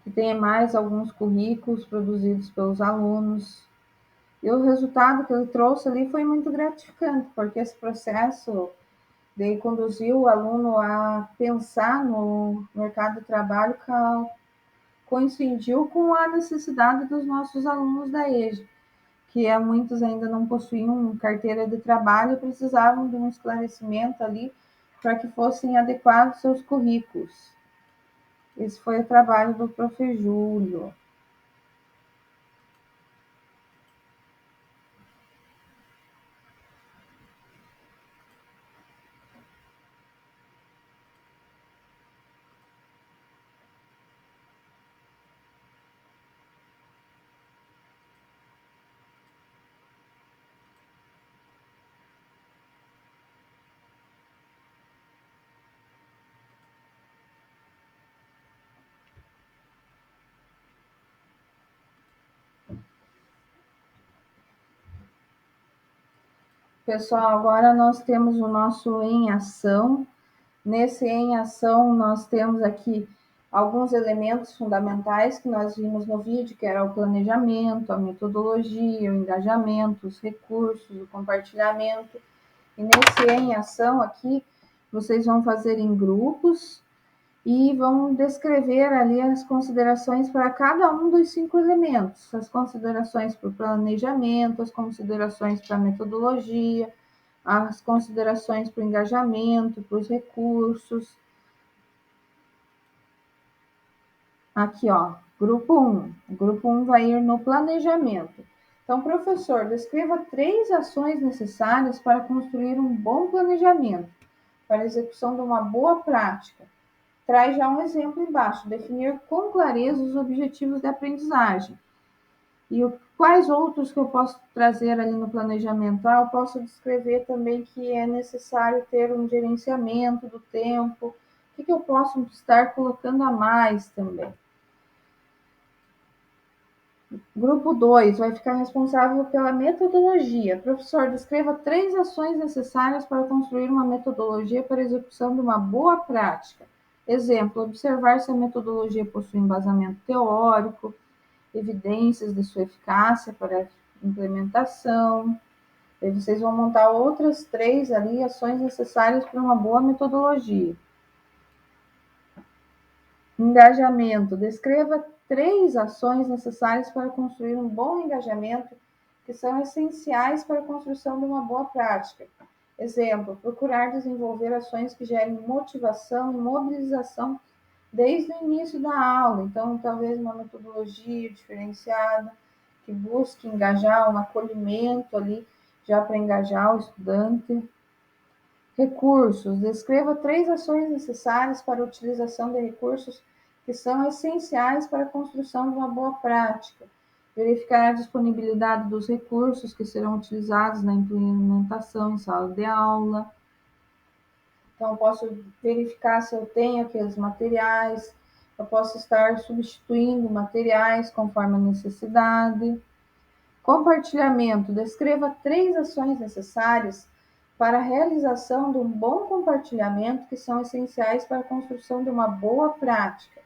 Aqui tem mais alguns currículos produzidos pelos alunos. E o resultado que ele trouxe ali foi muito gratificante, porque esse processo de conduzir o aluno a pensar no mercado de trabalho coincidiu com a necessidade dos nossos alunos da EJA, que muitos ainda não possuíam carteira de trabalho e precisavam de um esclarecimento ali para que fossem adequados seus currículos. Esse foi o trabalho do Prof. Júlio. Pessoal, agora nós temos o nosso Em Ação. Nesse Em Ação, nós temos aqui alguns elementos fundamentais que nós vimos no vídeo, que era o planejamento, a metodologia, o engajamento, os recursos, o compartilhamento. E nesse Em Ação aqui, vocês vão fazer em grupos e vão descrever ali as considerações para cada um dos 5 elementos, as considerações para o planejamento, as considerações para a metodologia, as considerações para o engajamento, para os recursos. Aqui, ó, grupo 1. O grupo 1 vai ir no planejamento. Então, professor, descreva 3 ações necessárias para construir um bom planejamento, para a execução de uma boa prática. Traz já um exemplo embaixo, definir com clareza os objetivos de aprendizagem. E quais outros que eu posso trazer ali no planejamento? Eu posso descrever também que é necessário ter um gerenciamento do tempo. O que eu posso estar colocando a mais também? Grupo 2 vai ficar responsável pela metodologia. Professor, descreva 3 ações necessárias para construir uma metodologia para a execução de uma boa prática. Exemplo, observar se a metodologia possui embasamento teórico, evidências de sua eficácia para a implementação. Aí vocês vão montar outras 3 ali, ações necessárias para uma boa metodologia. Engajamento. Descreva 3 ações necessárias para construir um bom engajamento que são essenciais para a construção de uma boa prática. Exemplo, procurar desenvolver ações que gerem motivação e mobilização desde o início da aula. Então, talvez uma metodologia diferenciada que busque engajar, um acolhimento ali já para engajar o estudante. Recursos. Descreva 3 ações necessárias para a utilização de recursos que são essenciais para a construção de uma boa prática. Verificar a disponibilidade dos recursos que serão utilizados na implementação em sala de aula. Então, eu posso verificar se eu tenho aqueles materiais, eu posso estar substituindo materiais conforme a necessidade. Compartilhamento. Descreva 3 ações necessárias para a realização de um bom compartilhamento que são essenciais para a construção de uma boa prática.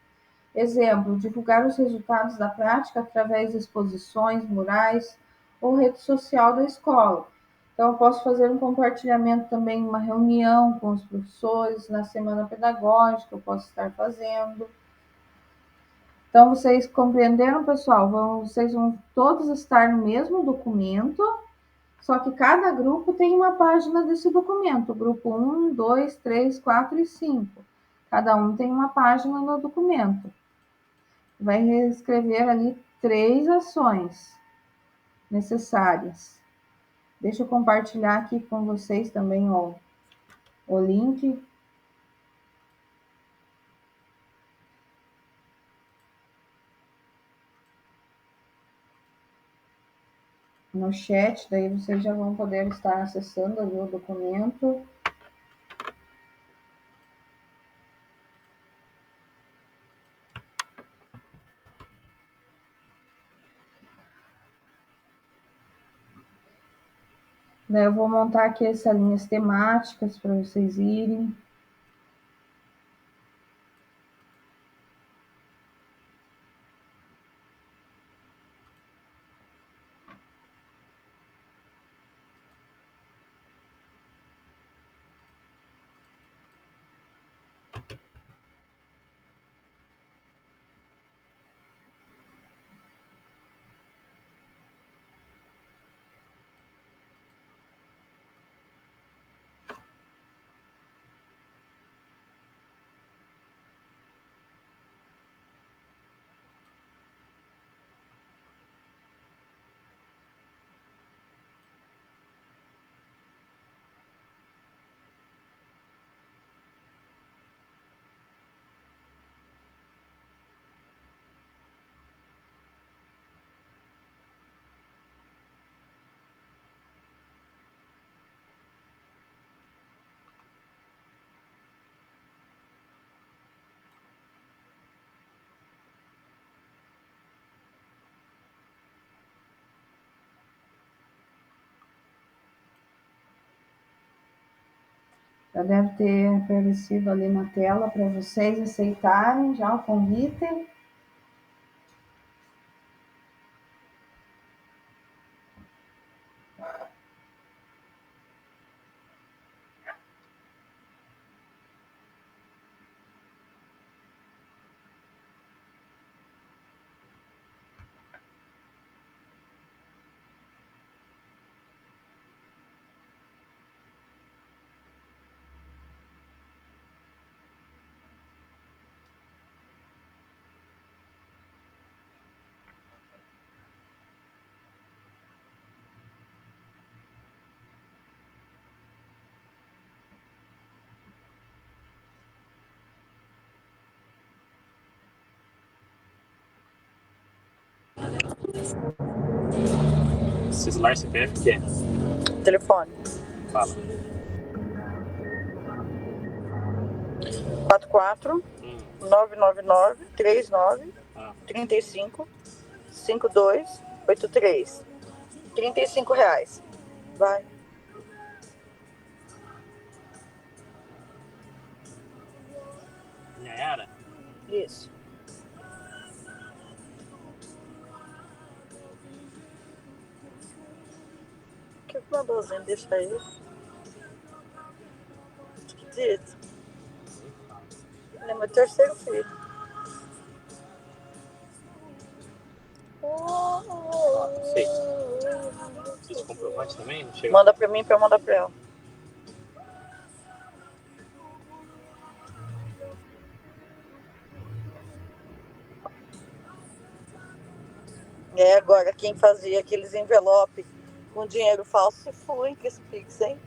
Exemplo, divulgar os resultados da prática através de exposições, murais ou rede social da escola. Então, eu posso fazer um compartilhamento também em uma reunião com os professores, na semana pedagógica, eu posso estar fazendo. Então, vocês compreenderam, pessoal? Vocês vão todos estar no mesmo documento, só que cada grupo tem uma página desse documento. Grupo 1, 2, 3, 4 e 5. Cada um tem uma página no documento. Vai escrever ali 3 ações necessárias. Deixa eu compartilhar aqui com vocês também o link. No chat, daí vocês já vão poder estar acessando ali o documento. Daí eu vou montar aqui essas linhas temáticas para vocês irem. Já deve ter aparecido ali na tela para vocês aceitarem já o convite. Celular CPF que é? Telefone. Fala. 44 999 39 35 52 83. R$ 35. Vai. Nayara? Isso. Que mandouzinho desse aí? Esquisito. Ele é meu terceiro filho. Sei. Esse comprovante também? Não chega. Manda pra mim pra eu mandar pra ela. É, agora quem fazia aqueles envelopes com dinheiro falso se foi com esse Pix, hein?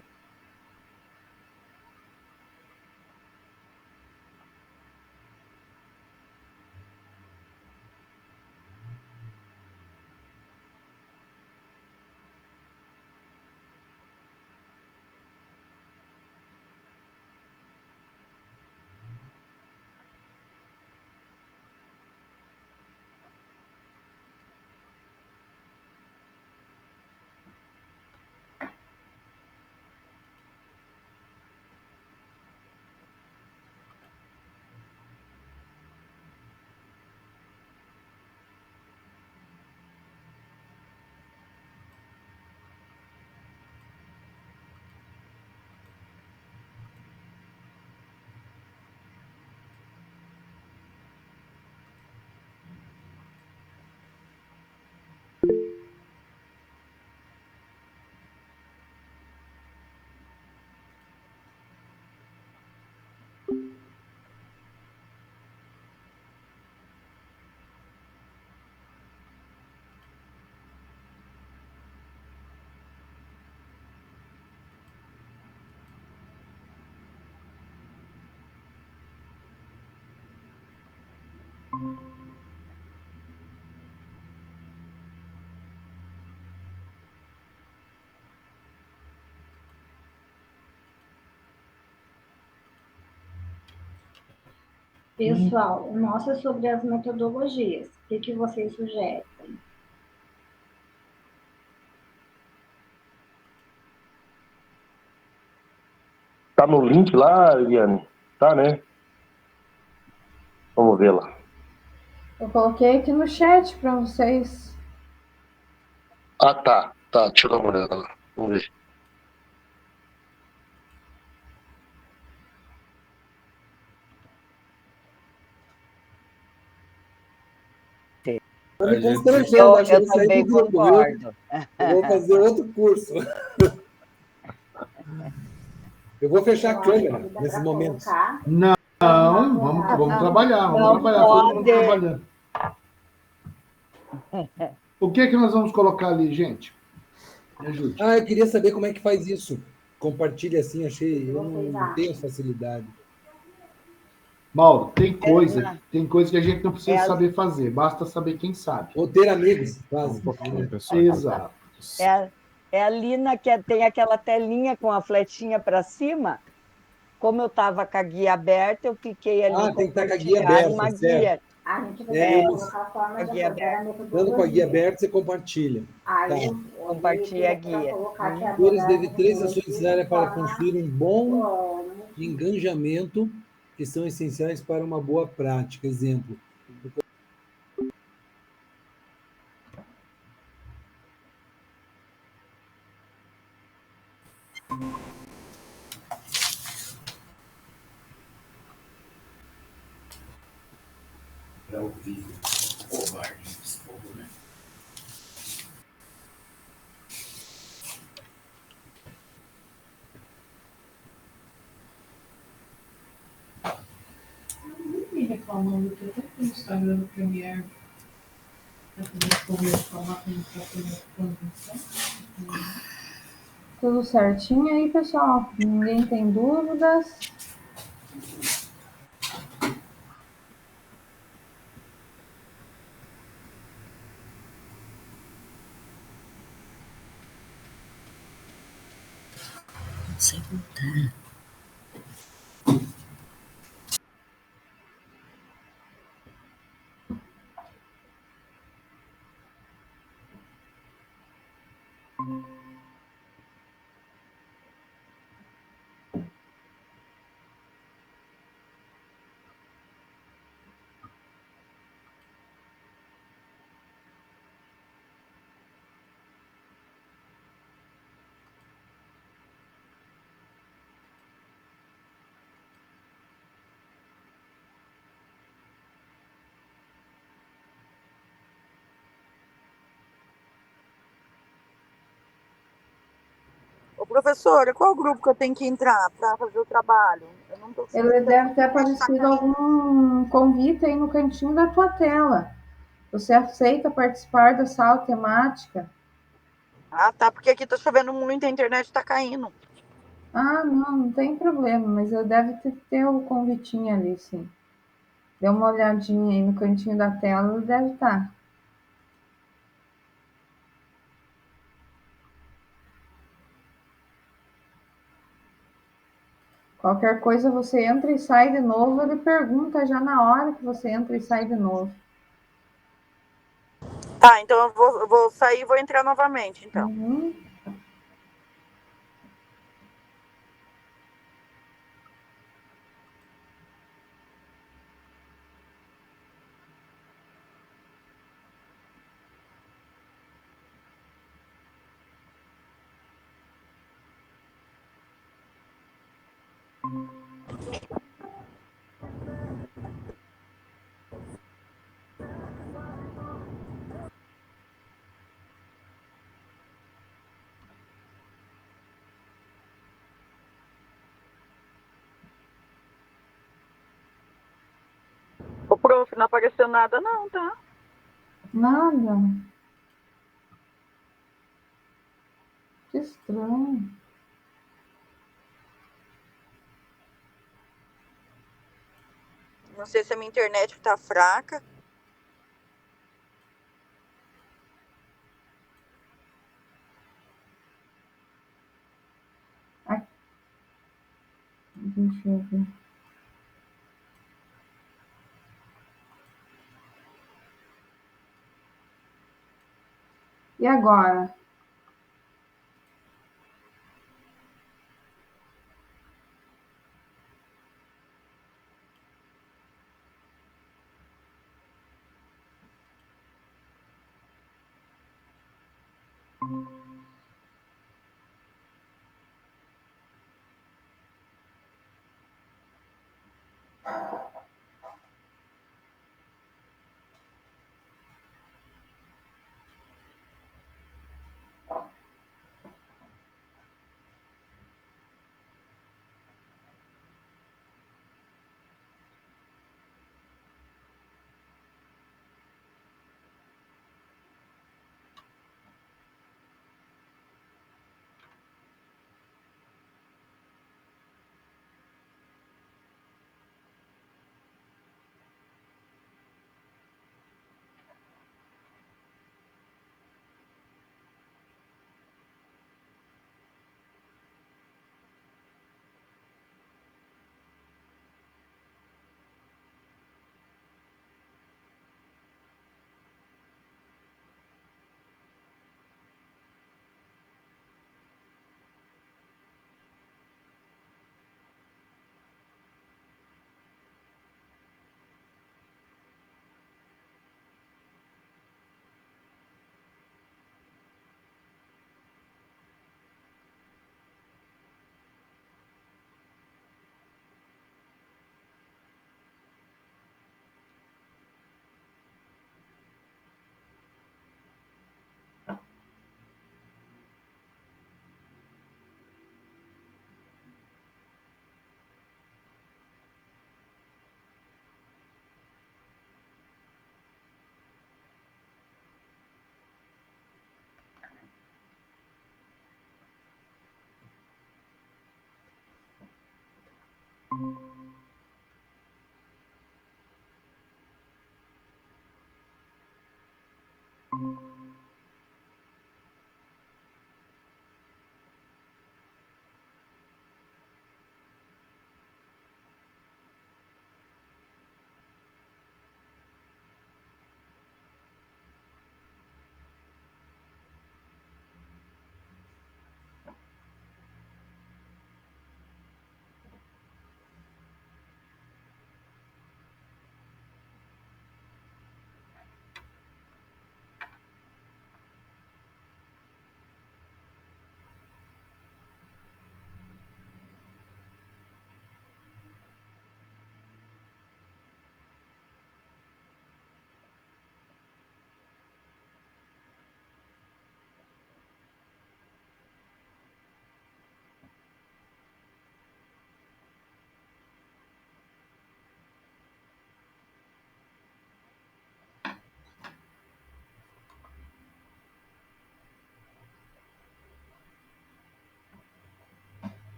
Pessoal, o nosso é sobre as metodologias. O que vocês sugerem? Tá no link lá, Eliane? Tá, né? Vamos ver lá. Eu coloquei aqui no chat para vocês. Ah, tá. Tá, deixa eu dar uma olhada lá. Vamos ver. Tá me constrangendo, acho que Eu eu saí também do grupo, concordo. Eu vou fazer outro curso. Eu vou fechar a câmera nesse momento. Não, vamos trabalhar, Não todo mundo pode. trabalhando. O que é que nós vamos colocar ali, gente? Me ajude. Ah, eu queria saber como é que faz isso. Compartilha assim, achei. Eu não tenho facilidade. Mauro, tem coisa que a gente não precisa É. saber fazer, basta saber quem sabe. Ou ter amigos, quase. Exato. É ali que tem aquela telinha com a fletinha para cima. Como eu estava com a guia aberta, eu cliquei ali. Ah, tem que estar com a guia compartilhar aberta, uma certo. guia. A gente vai É, colocar a forma a de guia abordar a Estando metodologia. com a guia aberta, você compartilha. Aí, Compartilha a guia. colocar que Todas abordar teve 3 a ações necessárias para construir um bom de engajamento que são essenciais para uma boa prática. Exemplo, Para ouvir covarde desse povo, né? E reclamando que até no Instagram do Premiere para poder reclamar que não está tendo convenção. Tudo certinho aí, pessoal? Ninguém tem dúvidas? Não sei voltar. Ô, professora, qual grupo que eu tenho que entrar para fazer o trabalho? Eu não tô Ele deve ter tá aparecido algum convite aí no cantinho da tua tela. Você aceita participar da sala temática? Ah, tá, porque aqui tá chovendo muito, a internet tá caindo. Ah, não tem problema, mas eu deve ter o convitinho ali, sim. Dê uma olhadinha aí no cantinho da tela, ele deve estar. Qualquer coisa você entra e sai de novo, ele pergunta já na hora que você entra e sai de novo. Tá, então eu vou sair e vou entrar novamente, então. Uhum. Ô, prof, não apareceu nada não, tá? Nada. Que estranho. Não sei se a minha internet tá fraca. Deixa eu ver. E agora?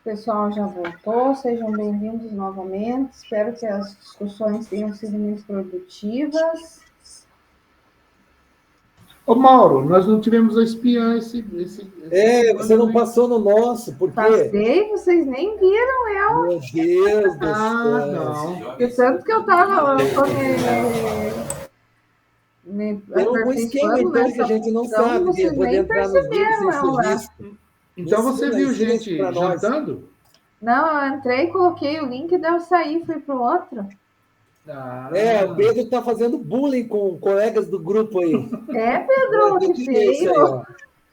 pessoal já voltou, sejam bem-vindos novamente. Espero que as discussões tenham sido muito produtivas. Ô, Mauro, nós não tivemos a espiã esse você não passou no nosso, por quê? Passei, vocês nem viram ela. Meu Deus do céu. Não. E tanto que eu tava Tem algum esquema, então, que a gente não sabe. Vocês Poder nem entrar nos grupos sem perceberam ser ela. visto. Então você Ensina- viu ensina gente isso pra nós. jantando? Não, eu entrei, coloquei o link e deu sair, fui pro outro. O Pedro está fazendo bullying com colegas do grupo aí. É, Pedro, que feio.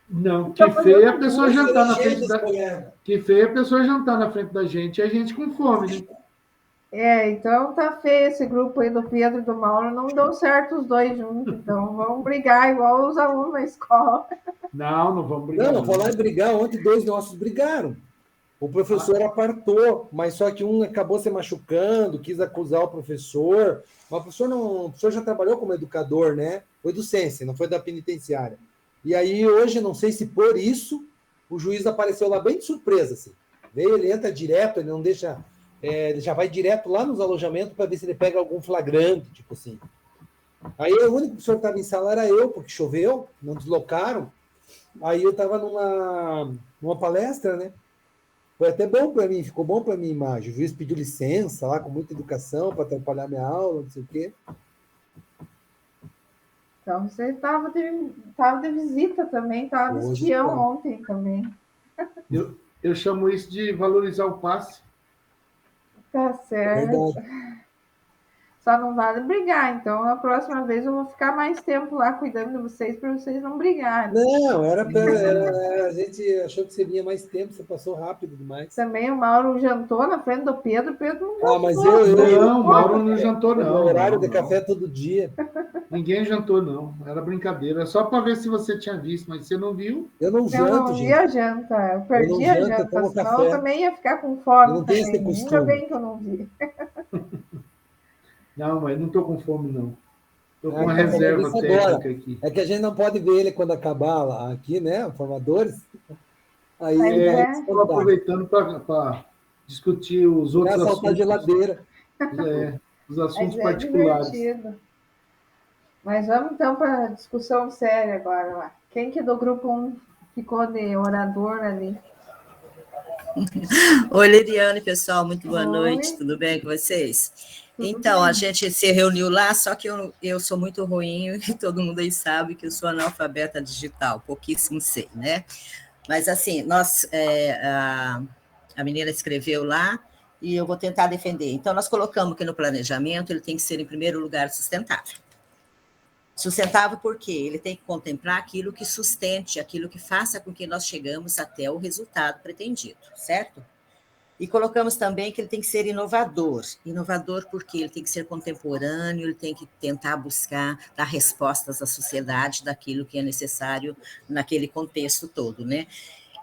Não, que feio é a pessoa bullying jantar na dos frente da... colegas. Que feio é a pessoa jantar na frente da gente e a gente com fome, né? Então tá feio esse grupo aí do Pedro e do Mauro, não deu certo os dois juntos, então vamos brigar igual os alunos na escola. Não vamos brigar. Não falar em brigar, ontem 2 nossos brigaram. O professor apartou, mas só que um acabou se machucando, quis acusar o professor. Mas o professor já trabalhou como educador, né? Foi do Sense, não foi da penitenciária. E aí, hoje, não sei se por isso, o juiz apareceu lá bem de surpresa. Assim. Veio, ele entra direto, ele não deixa... ele já vai direto lá nos alojamentos para ver se ele pega algum flagrante, tipo assim. Aí, o único professor que estava em sala era eu, porque choveu, não deslocaram. Aí, eu estava numa palestra, né? Foi até bom para mim, ficou bom para minha imagem. O juiz pediu licença lá, com muita educação, para atrapalhar minha aula, não sei o quê. Então você estava de visita também, estava de espião ontem também. Eu chamo isso de valorizar o passe. Tá certo. Só não vale brigar, então a próxima vez eu vou ficar mais tempo lá cuidando de vocês para vocês não brigarem. Não, a gente achou que você vinha mais tempo, você passou rápido demais. Também o Mauro jantou na frente do Pedro, o Pedro não jantou. Mas Não, o Mauro não jantou, não. Horário de café todo dia. Ninguém jantou, não. Era brincadeira. É só para ver se você tinha visto, mas você não viu. Eu não janto, Eu não vi a janta. Eu perdi a janta, senão eu também ia ficar com fome. Eu não tenho esse costume. Ainda bem que eu não vi. Não, mas não estou com fome, não. Estou com uma reserva técnica aqui. É que a gente não pode ver ele quando acabar lá, aqui, né? Formadores. Aí estou aproveitando para discutir os outros assuntos. Assaltar geladeira. Os assuntos particulares. Divertido. Mas vamos então para a discussão séria agora lá. Quem que do grupo 1 ficou de orador ali? Oi, Liriane, pessoal, muito boa noite, tudo bem com vocês? Então, a gente se reuniu lá, só que eu sou muito ruim, e todo mundo aí sabe que eu sou analfabeta digital, pouquíssimo sei, né? Mas, assim, a menina escreveu lá e eu vou tentar defender. Então, nós colocamos que no planejamento ele tem que ser, em primeiro lugar, sustentável. Sustentável porque ele tem que contemplar aquilo que sustente, aquilo que faça com que nós chegamos até o resultado pretendido, certo? E colocamos também que ele tem que ser inovador. Inovador porque ele tem que ser contemporâneo, ele tem que tentar buscar dar respostas à sociedade daquilo que é necessário naquele contexto todo, né?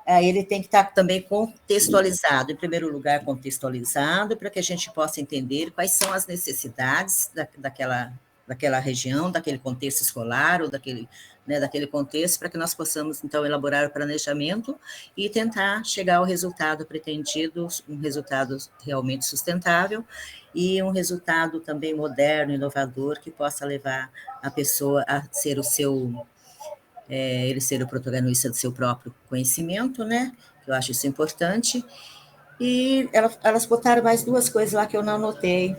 Ele tem que estar também contextualizado, em primeiro lugar, contextualizado, para que a gente possa entender quais são as necessidades daquela região, daquele contexto escolar, ou daquele contexto, para que nós possamos, então, elaborar o planejamento e tentar chegar ao resultado pretendido, um resultado realmente sustentável e um resultado também moderno, inovador, que possa levar a pessoa a ser ele ser o protagonista do seu próprio conhecimento, né? Eu acho isso importante. E elas botaram mais 2 coisas lá que eu não anotei.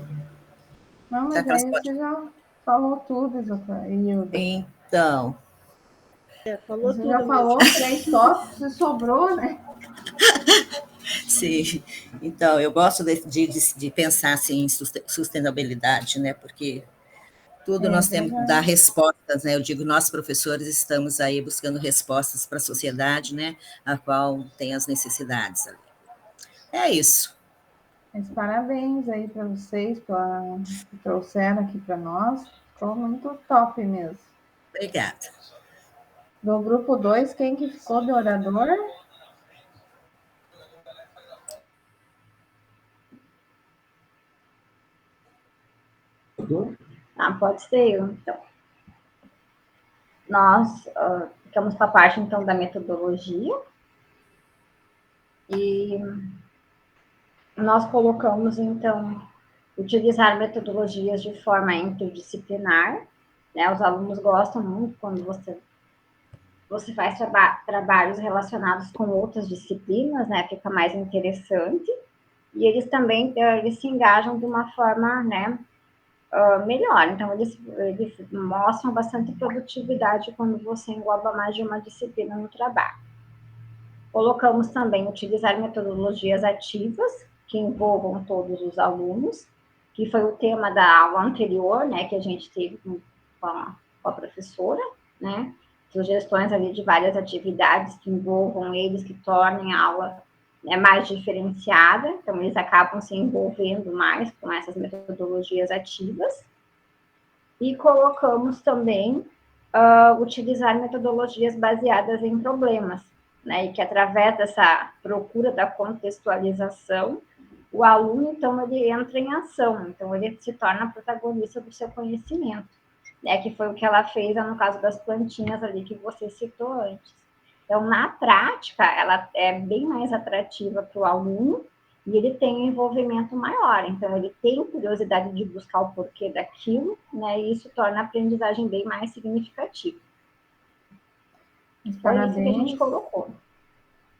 Não, mas aí você já falou tudo, Ilda. Então. Você já falou 3 tópicos e sobrou, né? Sim. Então, eu gosto de pensar assim, em sustentabilidade, né? Porque tudo nós temos que dar respostas, né? Eu digo, nós professores estamos aí buscando respostas para a sociedade, né? A qual tem as necessidades ali. É isso. Mas parabéns aí para vocês, que trouxeram aqui para nós. Ficou muito top mesmo. Obrigada. Do grupo 2, quem que ficou de orador? Pode ser eu, então. Nós ficamos com a parte, então, da metodologia. E nós colocamos, então, utilizar metodologias de forma interdisciplinar, né? Os alunos gostam muito quando você faz trabalhos relacionados com outras disciplinas, né? Fica mais interessante. E eles também eles se engajam de uma forma, né, melhor. Então, eles mostram bastante produtividade quando você engloba mais de uma disciplina no trabalho. Colocamos também utilizar metodologias ativas, que envolvam todos os alunos, que foi o tema da aula anterior, né, que a gente teve com a professora, né, sugestões ali de várias atividades que envolvam eles, que tornem a aula, né, mais diferenciada, então eles acabam se envolvendo mais com essas metodologias ativas. E colocamos também utilizar metodologias baseadas em problemas, né, e que através dessa procura da contextualização, o aluno, então, ele entra em ação, então ele se torna protagonista do seu conhecimento, né, que foi o que ela fez no caso das plantinhas ali que você citou antes. Então, na prática, ela é bem mais atrativa para o aluno e ele tem um envolvimento maior, então ele tem curiosidade de buscar o porquê daquilo, né, e isso torna a aprendizagem bem mais significativa. Foi isso que a gente colocou.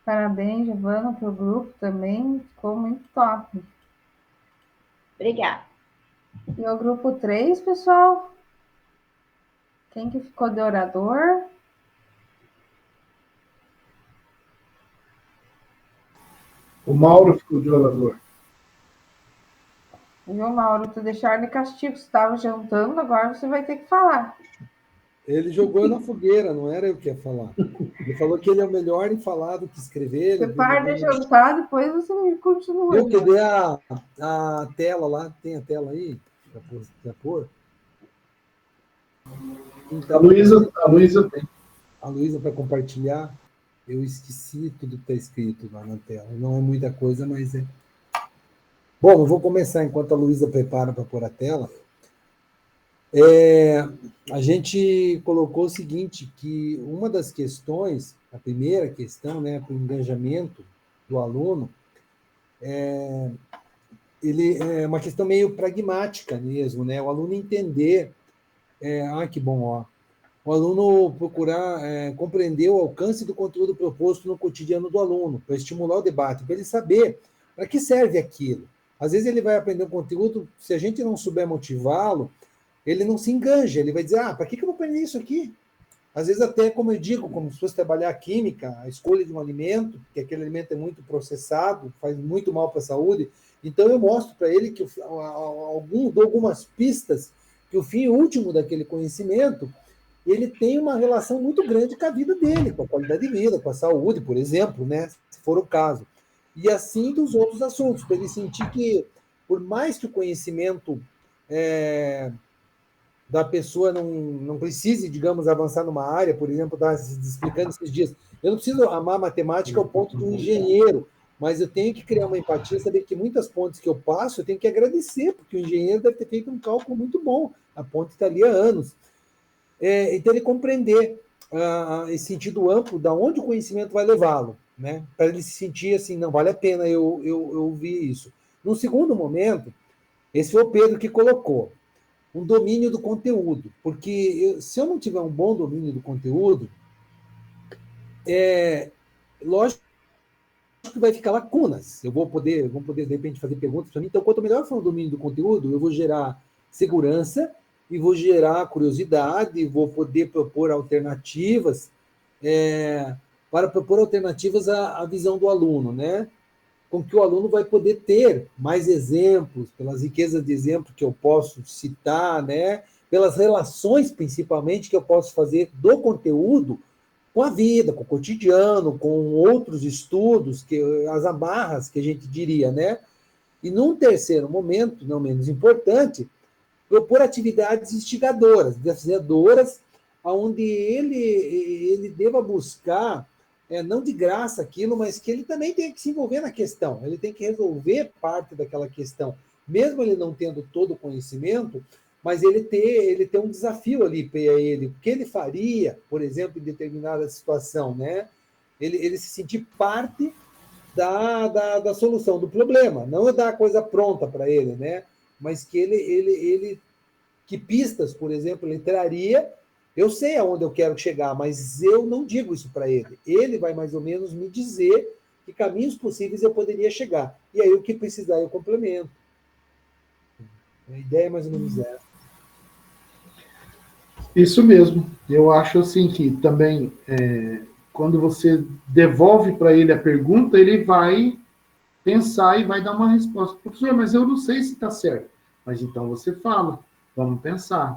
Parabéns, Giovana, para o grupo também, ficou muito top. Obrigada. E o grupo 3, pessoal? Quem que ficou de orador? O Mauro ficou de orador. Viu, Mauro? Tu deixaram de castigo, você estava jantando, agora você vai ter que falar. Ele jogou na fogueira, não era eu que ia falar. Ele falou que ele é o melhor em falar do que escrever. Você para de jantar, depois você continua. Eu que dei a tela lá, tem a tela aí? Para pôr? Então, a Luísa tem. A Luísa para compartilhar. Eu esqueci tudo que está escrito lá na tela. Não é muita coisa, mas é. Bom, eu vou começar enquanto a Luísa prepara para pôr a tela. A gente colocou o seguinte, que uma das questões, a primeira questão, né, para o engajamento do aluno, ele é uma questão meio pragmática mesmo, né? O aluno entender, que bom, ó. O aluno procurar compreender o alcance do conteúdo proposto no cotidiano do aluno, para estimular o debate, para ele saber para que serve aquilo. Às vezes ele vai aprender um conteúdo, se a gente não souber motivá-lo, ele não se enganja, ele vai dizer, para que eu vou aprender isso aqui? Às vezes até, como eu digo, como se fosse trabalhar a química, a escolha de um alimento, que aquele alimento é muito processado, faz muito mal para a saúde, então eu mostro para ele que dou algumas pistas que o fim último daquele conhecimento, ele tem uma relação muito grande com a vida dele, com a qualidade de vida, com a saúde, por exemplo, né, se for o caso. E assim dos outros assuntos, para ele sentir que, por mais que o conhecimento da pessoa não precise, digamos, avançar numa área, por exemplo, estava explicando esses dias, eu não preciso amar matemática ao ponto de um engenheiro, mas eu tenho que criar uma empatia, saber que muitas pontes que eu passo, eu tenho que agradecer, porque o engenheiro deve ter feito um cálculo muito bom, a ponte está ali há anos. Então, ele compreender esse sentido amplo, da onde o conhecimento vai levá-lo, né? Para ele se sentir assim, não vale a pena eu ouvir isso. No segundo momento, esse foi o Pedro que colocou, um domínio do conteúdo, porque se eu não tiver um bom domínio do conteúdo, lógico que vai ficar lacunas. Vão poder, de repente, fazer perguntas para mim. Então, quanto melhor for o domínio do conteúdo, eu vou gerar segurança e vou gerar curiosidade, vou poder propor alternativas, para propor alternativas à visão do aluno, né? Com que o aluno vai poder ter mais exemplos, pelas riquezas de exemplos que eu posso citar, né? Pelas relações, principalmente, que eu posso fazer do conteúdo com a vida, com o cotidiano, com outros estudos, as amarras, que a gente diria, né? E num terceiro momento, não menos importante, propor atividades instigadoras, desafiadoras, onde ele deva buscar, não de graça aquilo, mas que ele também tem que se envolver na questão, ele tem que resolver parte daquela questão, mesmo ele não tendo todo o conhecimento, mas ele ter um desafio ali para ele, o que ele faria, por exemplo, em determinada situação, né? Ele se sentir parte da solução do problema, não dar a coisa pronta para ele, né? Mas que ele que pistas, por exemplo, ele traria. Eu sei aonde eu quero chegar, mas eu não digo isso para ele. Ele vai mais ou menos me dizer que caminhos possíveis eu poderia chegar. E aí o que precisar eu complemento. A ideia é mais ou menos essa. Isso mesmo. Eu acho assim que também, quando você devolve para ele a pergunta, ele vai pensar e vai dar uma resposta. Professor, mas eu não sei se está certo. Mas então você fala, vamos pensar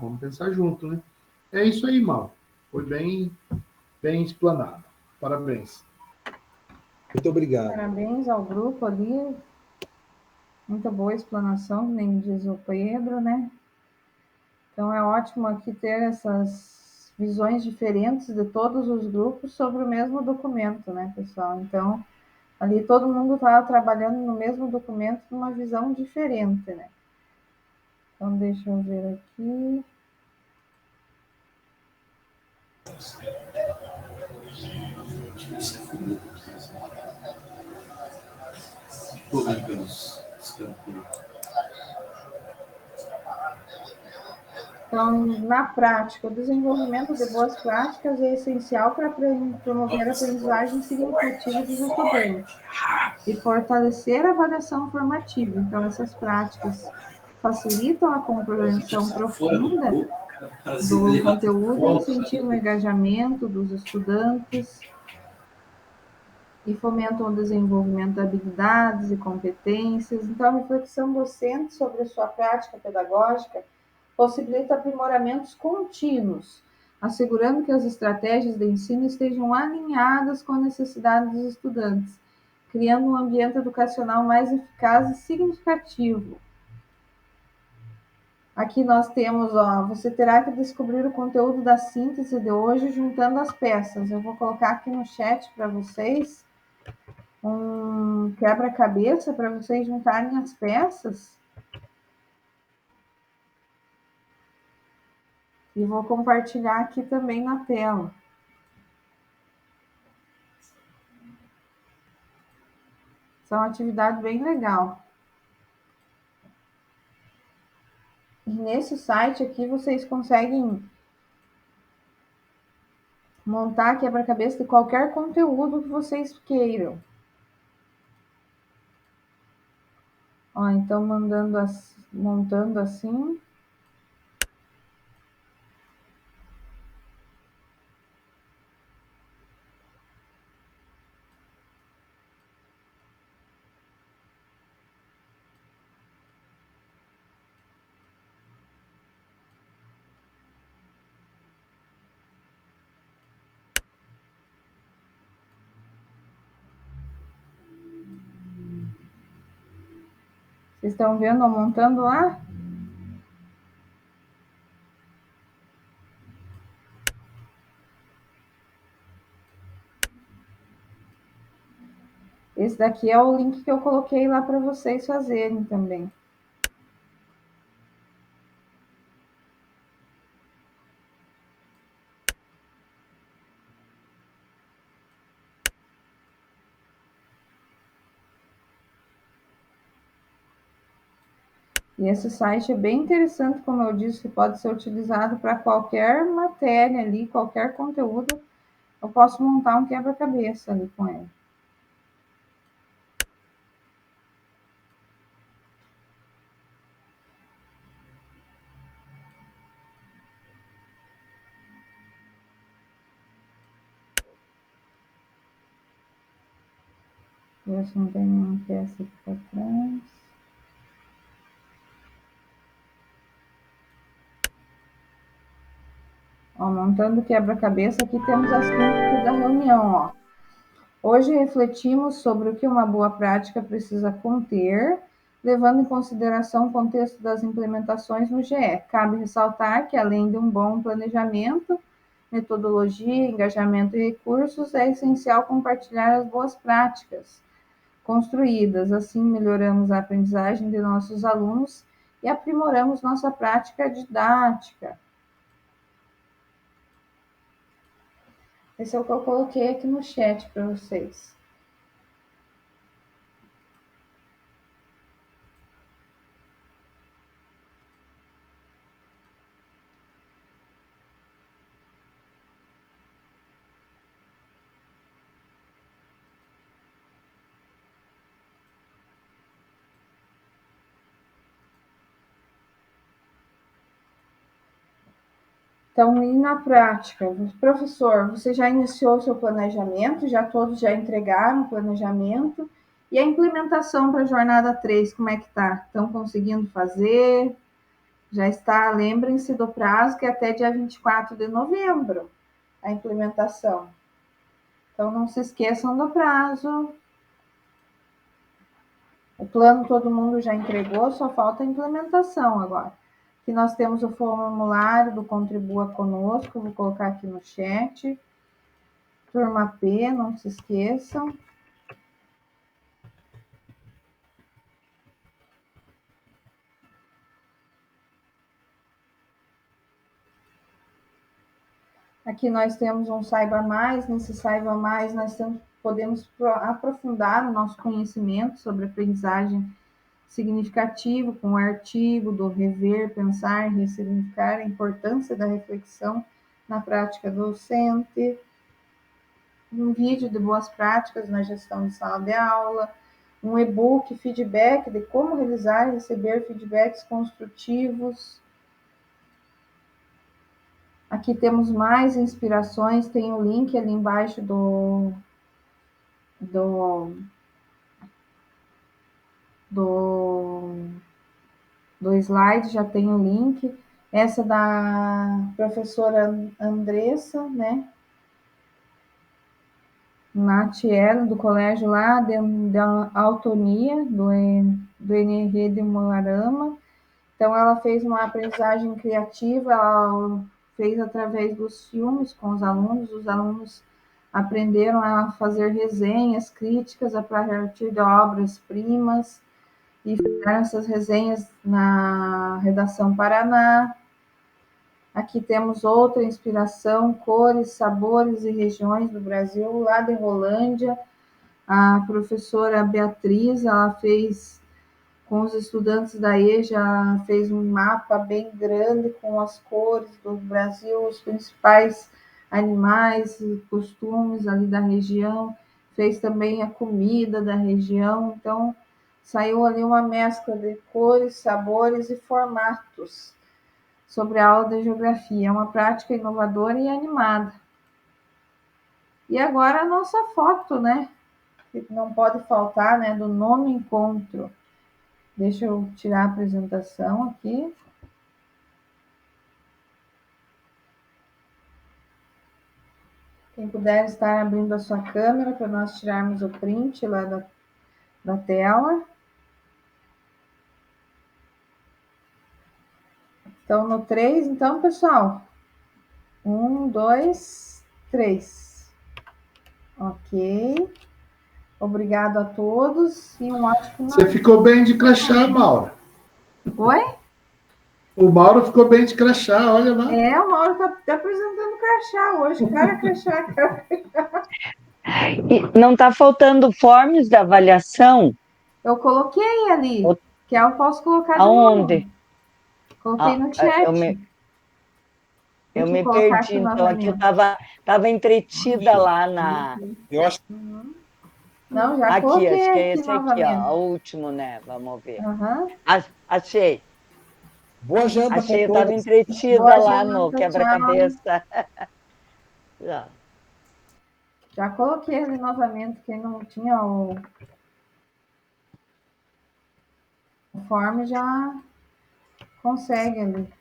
junto, né? É isso aí, Mal. Foi bem explanado. Parabéns. Muito obrigado. Parabéns ao grupo ali. Muita boa explanação, nem diz o Pedro, né? Então é ótimo aqui ter essas visões diferentes de todos os grupos sobre o mesmo documento, né, pessoal? Então, ali todo mundo estava trabalhando no mesmo documento, numa visão diferente, né? Então, deixa eu ver aqui. Então, na prática, o desenvolvimento de boas práticas é essencial para promover a aprendizagem significativa dos estudantes e fortalecer a avaliação formativa. Então, essas práticas facilitam a compreensão profunda do conteúdo, incentivam o engajamento dos estudantes e fomentam o desenvolvimento de habilidades e competências. Então, a reflexão docente sobre a sua prática pedagógica possibilita aprimoramentos contínuos, assegurando que as estratégias de ensino estejam alinhadas com a necessidade dos estudantes, criando um ambiente educacional mais eficaz e significativo. Aqui nós temos, você terá que descobrir o conteúdo da síntese de hoje juntando as peças. Eu vou colocar aqui no chat para vocês um quebra-cabeça para vocês juntarem as peças. E vou compartilhar aqui também na tela. Essa é uma atividade bem legal. E nesse site aqui vocês conseguem montar quebra-cabeça de qualquer conteúdo que vocês queiram. Então montando assim. Vocês estão vendo eu montando lá? Esse daqui é o link que eu coloquei lá para vocês fazerem também. E esse site é bem interessante, como eu disse, pode ser utilizado para qualquer matéria ali, qualquer conteúdo. Eu posso montar um quebra-cabeça ali com ele. Ver se não tem nenhuma peça aqui para trás. Montando quebra-cabeça, aqui temos as críticas da reunião. Hoje refletimos sobre o que uma boa prática precisa conter, levando em consideração o contexto das implementações no GE. Cabe ressaltar que, além de um bom planejamento, metodologia, engajamento e recursos, é essencial compartilhar as boas práticas construídas. Assim, melhoramos a aprendizagem de nossos alunos e aprimoramos nossa prática didática. Esse é o que eu coloquei aqui no chat para vocês. Então, e na prática? Professor, você já iniciou o seu planejamento? Todos já entregaram o planejamento? E a implementação para a jornada 3, como é que está? Estão conseguindo fazer? Já está, lembrem-se do prazo, que é até dia 24 de novembro, a implementação. Então, não se esqueçam do prazo. O plano todo mundo já entregou, só falta a implementação agora. Aqui nós temos o formulário do Contribua Conosco, vou colocar aqui no chat. Turma P, não se esqueçam. Aqui nós temos um Saiba Mais, nesse Saiba Mais nós podemos aprofundar o nosso conhecimento sobre aprendizagem significativa, com o artigo do rever, pensar, ressignificar, a importância da reflexão na prática docente, um vídeo de boas práticas na gestão de sala de aula, um e-book, feedback de como realizar e receber feedbacks construtivos. Aqui temos mais inspirações, tem o link ali embaixo do slide, já tem o link. Essa da professora Andressa, né? Natiela, do colégio lá, da autoria, do NR de Moarama. Então, ela fez uma aprendizagem criativa, ela fez através dos filmes com os alunos aprenderam a fazer resenhas críticas a partir de obras-primas, e fizeram essas resenhas na Redação Paraná. Aqui temos outra inspiração, cores, sabores e regiões do Brasil, lá de Rolândia. A professora Beatriz, ela fez, com os estudantes da EJA, fez um mapa bem grande com as cores do Brasil, os principais animais e costumes ali da região. Fez também a comida da região. Então, saiu ali uma mescla de cores, sabores e formatos sobre a aula de geografia. É uma prática inovadora e animada. E agora a nossa foto, né? Que não pode faltar, né? Do nono encontro. Deixa eu tirar a apresentação aqui. Quem puder estar abrindo a sua câmera para nós tirarmos o print lá da tela. Então, no 3, então, pessoal. 1, 2, 3. Ok. Obrigado a todos e um ótimo... Você ficou bem de crachá, Mauro. Oi? O Mauro ficou bem de crachá, olha lá. O Mauro está apresentando crachá hoje. Cara, crachá. E não está faltando formas de avaliação? Eu coloquei ali, que eu posso colocar aonde? De novo. Coloquei no chat. Eu me perdi, então aqui eu estava entretida lá na... Eu acho... Não, já aqui, coloquei acho que é esse novamente. aqui, ó, o último, né? Vamos ver. Achei. Boa janta. Achei, eu estava entretida boa lá janta, no quebra-cabeça. Já coloquei ele novamente, quem não tinha o form já consegue ali.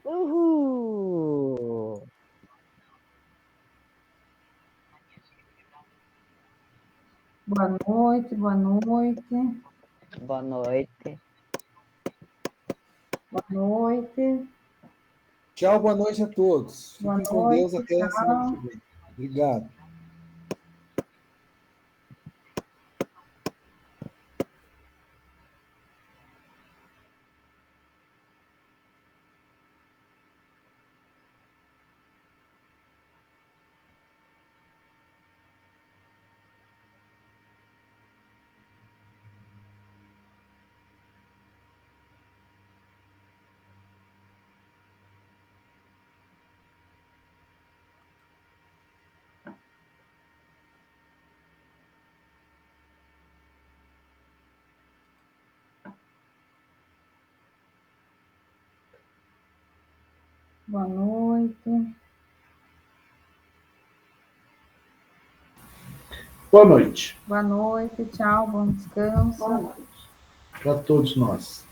Uhul! Boa noite, boa noite. Boa noite. Boa noite. Tchau, boa noite a todos. Fiquem com Deus até a semana que vem. Obrigado. Boa noite. Boa noite. Boa noite, tchau, bom descanso. Boa noite. Para todos nós.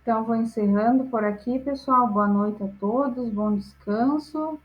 Então, vou encerrando por aqui, pessoal. Boa noite a todos, bom descanso.